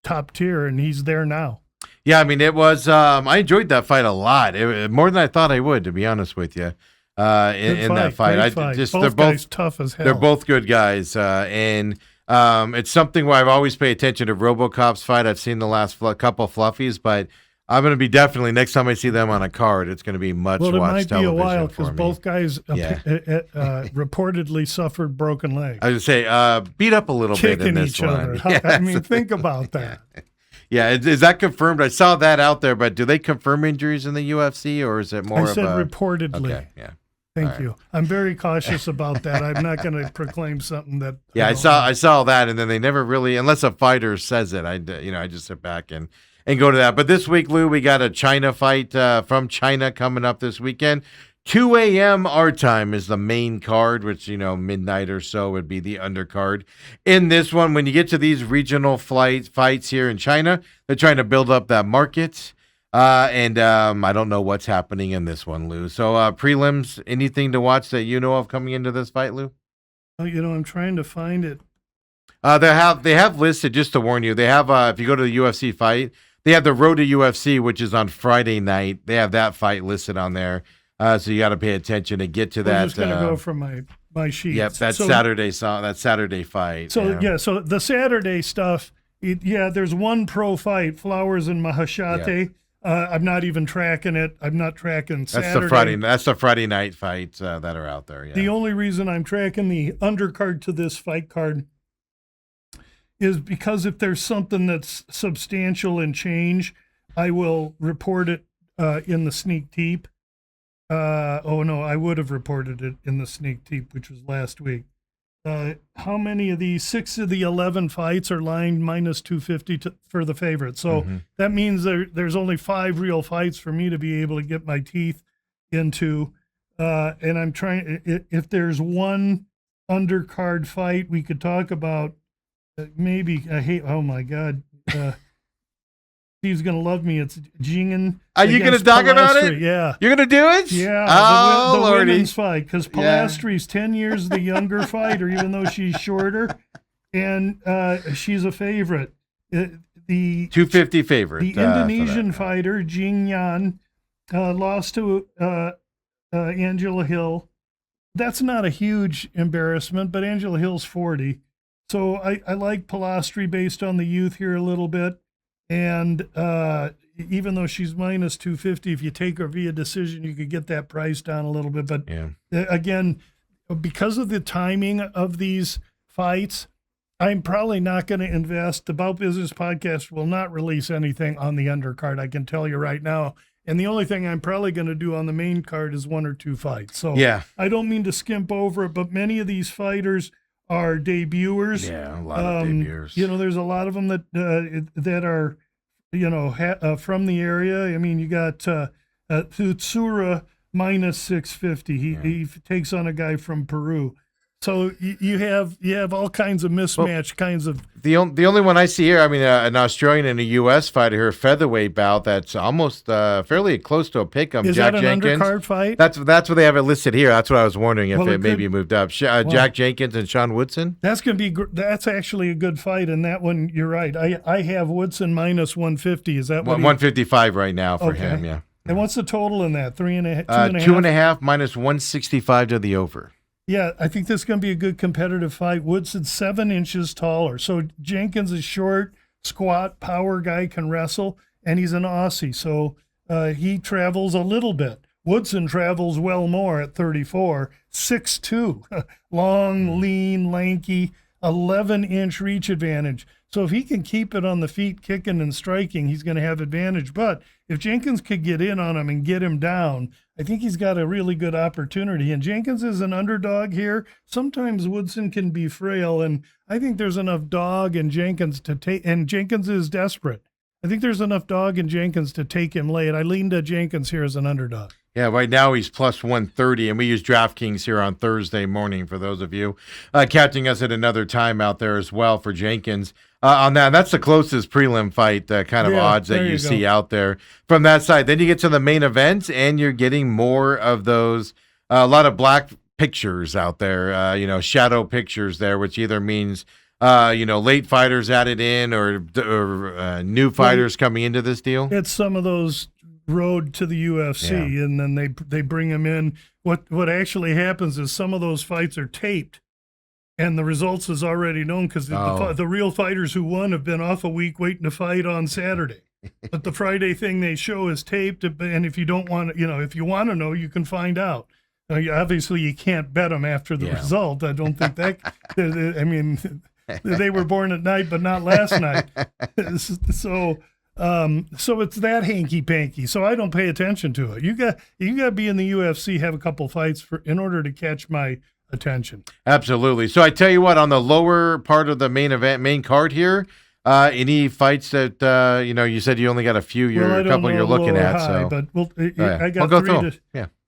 top tier, and he's there now. Yeah, I mean, it was I enjoyed that fight a lot. More than I thought I would, to be honest with you. In that fight. They're both tough as hell. They're both good guys, and it's something where I've always paid attention to RoboCop's fight. I've seen the last couple Fluffies, but I'm going to be definitely next time I see them on a card, it's going to be much watched television. Well, it might be a while because both guys reportedly suffered broken legs. I would say beat up a little bit in this each other. Yes. I mean, think about that. Yeah, is that confirmed? I saw that out there, but do they confirm injuries in the UFC, or is it more I said reportedly. Okay, yeah. Thank you. I'm very cautious about that. I'm not going to proclaim something that. Yeah, I saw that, and then they never really, unless a fighter says it, I just sit back and go to that. But this week, Lou, we got a China fight from China coming up this weekend. 2 a.m. our time is the main card, which, midnight or so would be the undercard. In this one, when you get to these regional fights here in China, they're trying to build up that market. And I don't know what's happening in this one, Lou. So prelims, anything to watch that you know of coming into this fight, Lou? Oh, I'm trying to find it. They have listed, just to warn you, they have, if you go to the UFC fight, they have the Road to UFC, which is on Friday night. They have that fight listed on there. So you got to pay attention to get to that. I'm just going to go from my sheet. Yep, Saturday fight. So so the Saturday stuff There's one pro fight, Flowers and Mahashate. Yeah. I'm not even tracking it. I'm not tracking Saturday. That's the Friday night fights that are out there. Yeah. The only reason I'm tracking the undercard to this fight card is because if there's something that's substantial and change, I will report it in the sneak teep. I would have reported it in the sneak teep, which was last week. How many of these 6 of the 11 fights are lined minus 250 for the favorite? So that means there's only 5 real fights for me to be able to get my teeth into. And I'm trying, if there's one undercard fight we could talk about, maybe oh my God. Steve's going to love me. It's Jingen. Are you going to talk about it? Yeah. You're going to do it? Yeah. Oh, the women's fight. Because Pilastri's 10 years the younger fighter, even though she's shorter. And she's a favorite. The 250 favorite. The Indonesian fighter, Jing Yan, lost to Angela Hill. That's not a huge embarrassment, but Angela Hill's 40. So I like Pilastri based on the youth here a little bit. And even though she's minus 250, if you take her via decision, you could get that price down a little bit. But again, because of the timing of these fights, I'm probably not going to invest. The About Business podcast will not release anything on the undercard, I can tell you right now. And the only thing I'm probably going to do on the main card is 1 or 2 fights. So I don't mean to skimp over it, but many of these fighters are debuters. Yeah, a lot of debuters. There's a lot of them that are, from the area. I mean, you got Tsutsura minus 650. He takes on a guy from Peru. So you have all kinds of mismatch kinds of. The only one I see here, I mean, an Australian and a U.S. fighter here, featherweight bout that's almost fairly close to a pick'em. Is Jack that an Jenkins. undercard fight? That's what they have it listed here. That's what I was wondering if it maybe moved up. Jack Jenkins and Sean Woodson. That's actually a good fight, and that one you're right. I have Woodson minus 150. Is that what 155 right now for him? Yeah. And what's the total in that? 3.5, 2.5? 2.5 minus 165 to the over. Yeah, I think this is going to be a good competitive fight. Woodson's 7 inches taller. So Jenkins is short, squat, power guy, can wrestle, and he's an Aussie. So he travels a little bit. Woodson travels well more at 34, 6'2", long, lean, lanky, 11-inch reach advantage. So if he can keep it on the feet, kicking and striking, he's going to have advantage. But if Jenkins could get in on him and get him down, I think he's got a really good opportunity. And Jenkins is an underdog here. Sometimes Woodson can be frail, and I think there's enough dog in Jenkins to take. And Jenkins is desperate. I think there's enough dog in Jenkins to take him late. I lean to Jenkins here as an underdog. Yeah, right now he's plus 130, and we use DraftKings here on Thursday morning for those of you catching us at another time out there as well for Jenkins. On that, that's the closest prelim fight kind of odds that you see out there from that side. Then you get to the main event, and you're getting more of those, a lot of black pictures out there, shadow pictures there, which either means late fighters added in or new fighters coming into this deal. It's some of those road to the UFC, and then they bring them in. What actually happens is some of those fights are taped, and the results is already known because the real fighters who won have been off a week waiting to fight on Saturday. But the Friday thing they show is taped, and if you don't want to, if you want to know, you can find out. Obviously, you can't bet them after the result. I don't think that. I mean, they were born at night, but not last night. So it's that hanky panky. So I don't pay attention to it. You got to be in the UFC, have a couple fights in order to catch my attention. Absolutely. So I tell you what, on the lower part of the main card here, any fights that you said you only got a few, a couple you're looking at. High, but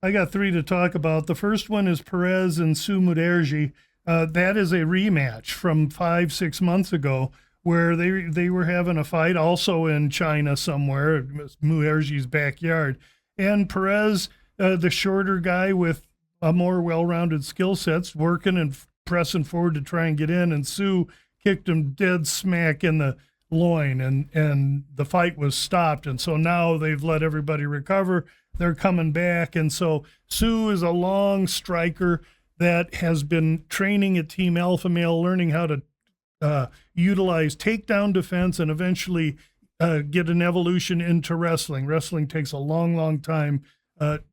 I got 3 to talk about. The first one is Perez and Su Mudaerji. That is a rematch from 5-6 months ago, where they were having a fight also in China somewhere, Muerji's backyard. And Perez, the shorter guy with a more well-rounded skill sets, working and pressing forward to try and get in, and Sue kicked him dead smack in the loin, and the fight was stopped. And so now they've let everybody recover. They're coming back. And so Sue is a long striker that has been training at Team Alpha Male, learning how to utilize takedown defense and eventually get an evolution into wrestling. Wrestling takes a long, long time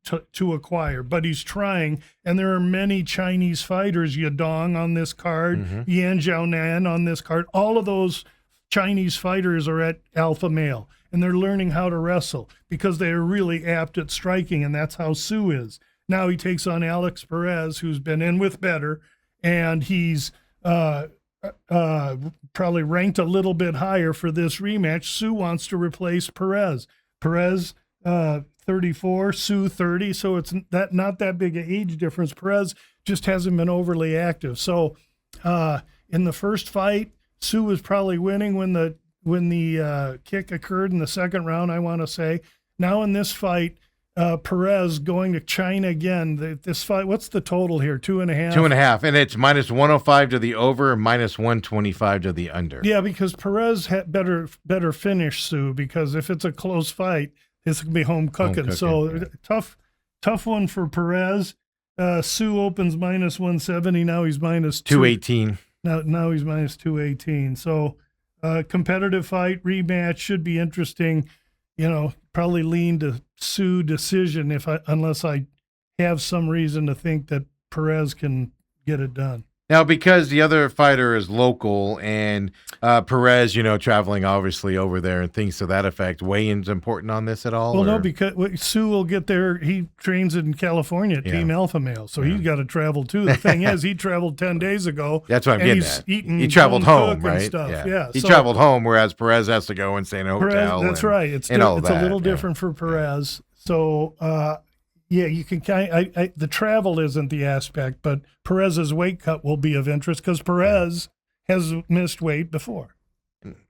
to acquire, but he's trying. And there are many Chinese fighters, Yadong on this card, Yan Xiaonan on this card. All of those Chinese fighters are at alpha male, and they're learning how to wrestle because they are really apt at striking, and that's how Sue is. Now he takes on Alex Perez, who's been in with better, and he's probably ranked a little bit higher for this rematch. Sue wants to replace Perez. Perez, 34, Sue 30, so it's not that big an age difference. Perez just hasn't been overly active. So in the first fight, Sue was probably winning when the kick occurred in the second round, I want to say. Now in this fight, Perez going to China again. This fight, what's the total here? 2.5? 2.5, and it's minus 105 to the over, minus 125 to the under. Yeah, because Perez had better finish Sue, because if it's a close fight, it's going to be home cooking. So yeah. Tough one for Perez. Sue opens minus 170. Now he's minus 218. Now he's minus 218. So competitive fight, rematch, should be interesting. Probably lean to Sue decision unless I have some reason to think that Perez can get it done. Now, because the other fighter is local and Perez, traveling obviously over there and things to that effect, weigh-in's important on this at all? Well, no, because Sue will get there. He trains in California, Team Alpha Male, so he's got to travel too. The thing is, he traveled 10 days ago. That's what I'm getting at. He traveled home, right? Stuff. Yeah. He traveled home, whereas Perez has to go and stay in a hotel. That's right. It's a little different for Perez. So, you can the travel isn't the aspect, but Perez's weight cut will be of interest because Perez has missed weight before.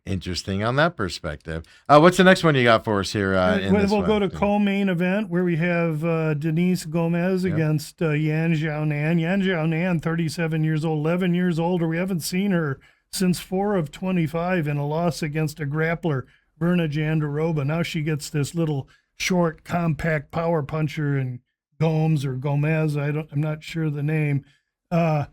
Interesting on that perspective. What's the next one you got for us here? We'll go to co-main event where we have Denise Gomez against Yan Xiaonan. Yan Xiaonan, 37 years old, 11 years older. We haven't seen her since 4 of 25 in a loss against a grappler, Verna Jandiroba. Now she gets this little short, compact power puncher and Gomez. I'm not sure the name. Yan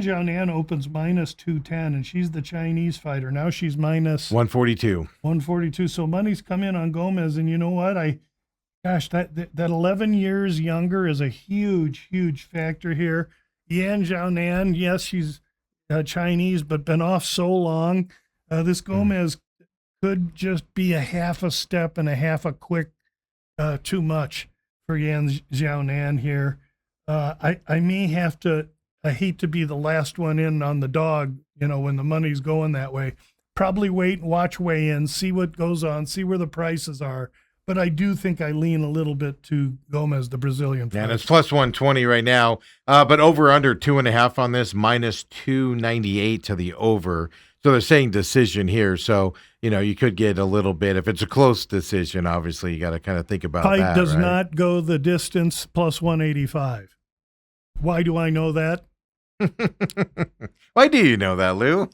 Xiaonan opens minus 210, and she's the Chinese fighter. Now she's minus 142. 142. So money's come in on Gomez, and you know what? That 11 years younger is a huge, huge factor here. Yan Xiaonan, yes, she's Chinese, but been off so long. This Gomez could just be a half a step and a half a quick too much for Yan Xiaonan here. I may have to, I hate to be the last one in on the dog, when the money's going that way. Probably wait and watch weigh-in, see what goes on, see where the prices are. But I do think I lean a little bit to Gomez, the Brazilian fighter. And it's plus 120 right now, but over under 2.5 on this, minus 298 to the over. So they're saying decision here. So, you could get a little bit. If it's a close decision, obviously, you got to kind of think about that. Fight does not go the distance, plus 185. Why do I know that? Why do you know that, Lou?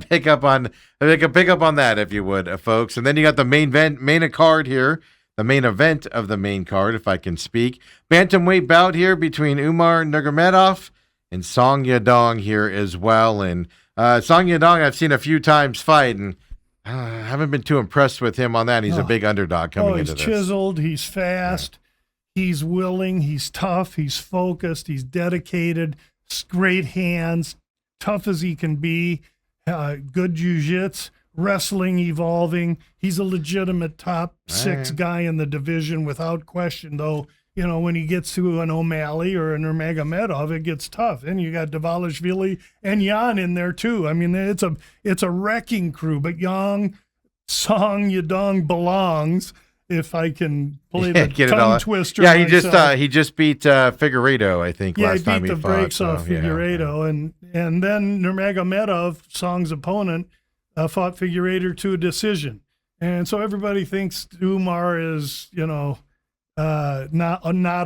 Pick up on that if you would, folks. And then you got the main card here, the main event of the main card, if I can speak. Bantamweight bout here between Umar Nurmagomedov and Song Yadong here as well. And Song Yadong I've seen a few times fight, and I haven't been too impressed with him on that. He's a big underdog coming into this. He's chiseled, he's fast, he's willing, he's tough, he's focused, he's dedicated, great hands, tough as he can be, good jiu-jitsu, wrestling evolving. He's a legitimate top 6 guy in the division without question, though. When he gets to an O'Malley or a Nurmagomedov, it gets tough. And you got Dvalishvili and Yan in there too. I mean, it's a wrecking crew. But Song Yadong belongs. If I can play the tongue twister. Yeah, he just beat Figueiredo, I think, last time he fought. Yeah, he beat the brakes off Figueiredo. And then Nurmagomedov, Song's opponent, fought Figueiredo to a decision. And so everybody thinks Umar is, not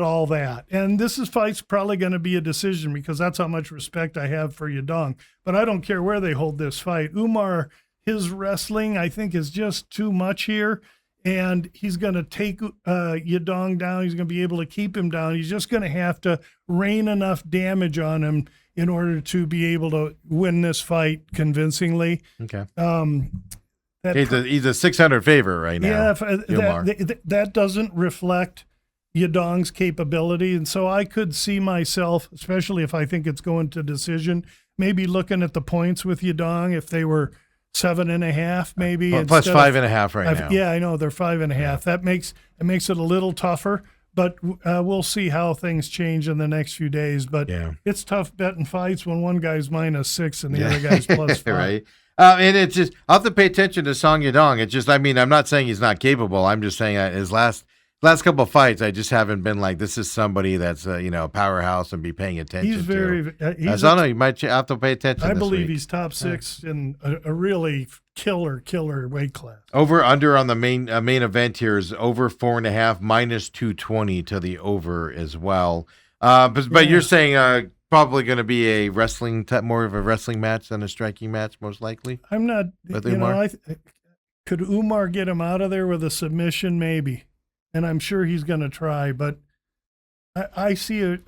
all that. And this fight's probably going to be a decision because that's how much respect I have for Yadong. But I don't care where they hold this fight. Umar, his wrestling, I think, is just too much here. and he's going to take Yadong down. He's going to be able to keep him down. He's just going to have to rain enough damage on him in order to be able to win this fight convincingly. Okay. He's a 600 favorite right now. Yeah, that doesn't reflect Yadong's capability, and so I could see myself, especially if I think it's going to decision, maybe looking at the points with Yadong if they were 7.5, maybe plus 5.5 right now. Yeah, I know they're 5.5. Yeah. That makes it a little tougher, but we'll see how things change in the next few days. But it's tough betting fights when one guy's -6 and the other guy's +5. Right. And it's just, I'll have to pay attention to Song Yadong. It's just, I mean, I'm not saying he's not capable. I'm just saying that his last couple of fights, I just haven't been like, this is somebody that's a powerhouse and be paying attention. He's very. I don't know. You might have to pay attention. I believe he's top 6 in a really killer weight class. Over under on the main event here is over 4.5 -220 to the over as well. But you're saying probably going to be a more of a wrestling match than a striking match, most likely. I'm not. Could Umar get him out of there with a submission? Maybe. And I'm sure he's going to try, but I see a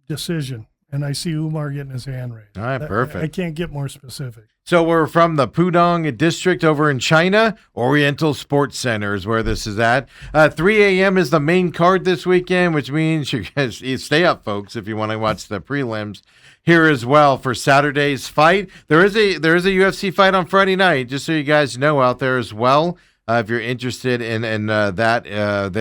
decision, and I see Umar getting his hand raised. All right, perfect. I can't get more specific. So we're from the Pudong district over in China. Oriental Sports Center is where this is at. 3 a.m. is the main card this weekend, which means you guys stay up, folks, if you want to watch the prelims here as well for Saturday's fight. There is a UFC fight on Friday night, just so you guys know out there as well. If you're interested in that, if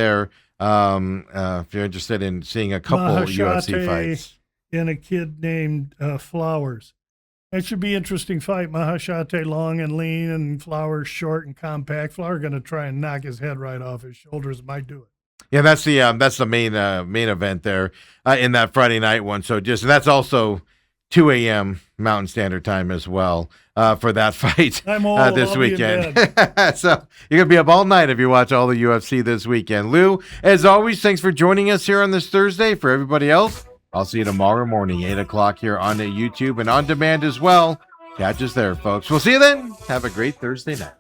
you're interested in seeing a couple UFC fights. And a kid named Flowers. That should be an interesting fight. Mahashate long and lean, and Flowers short and compact. Flowers going to try and knock his head right off his shoulders. Might do it. Yeah, that's the main event there in that Friday night one. So and that's also 2 a.m. Mountain Standard Time as well for that fight this weekend. So you're going to be up all night if you watch all the UFC this weekend. Lou, as always, thanks for joining us here on this Thursday. For everybody else, I'll see you tomorrow morning, 8 o'clock here on the YouTube and on demand as well. Catch us there, folks. We'll see you then. Have a great Thursday night.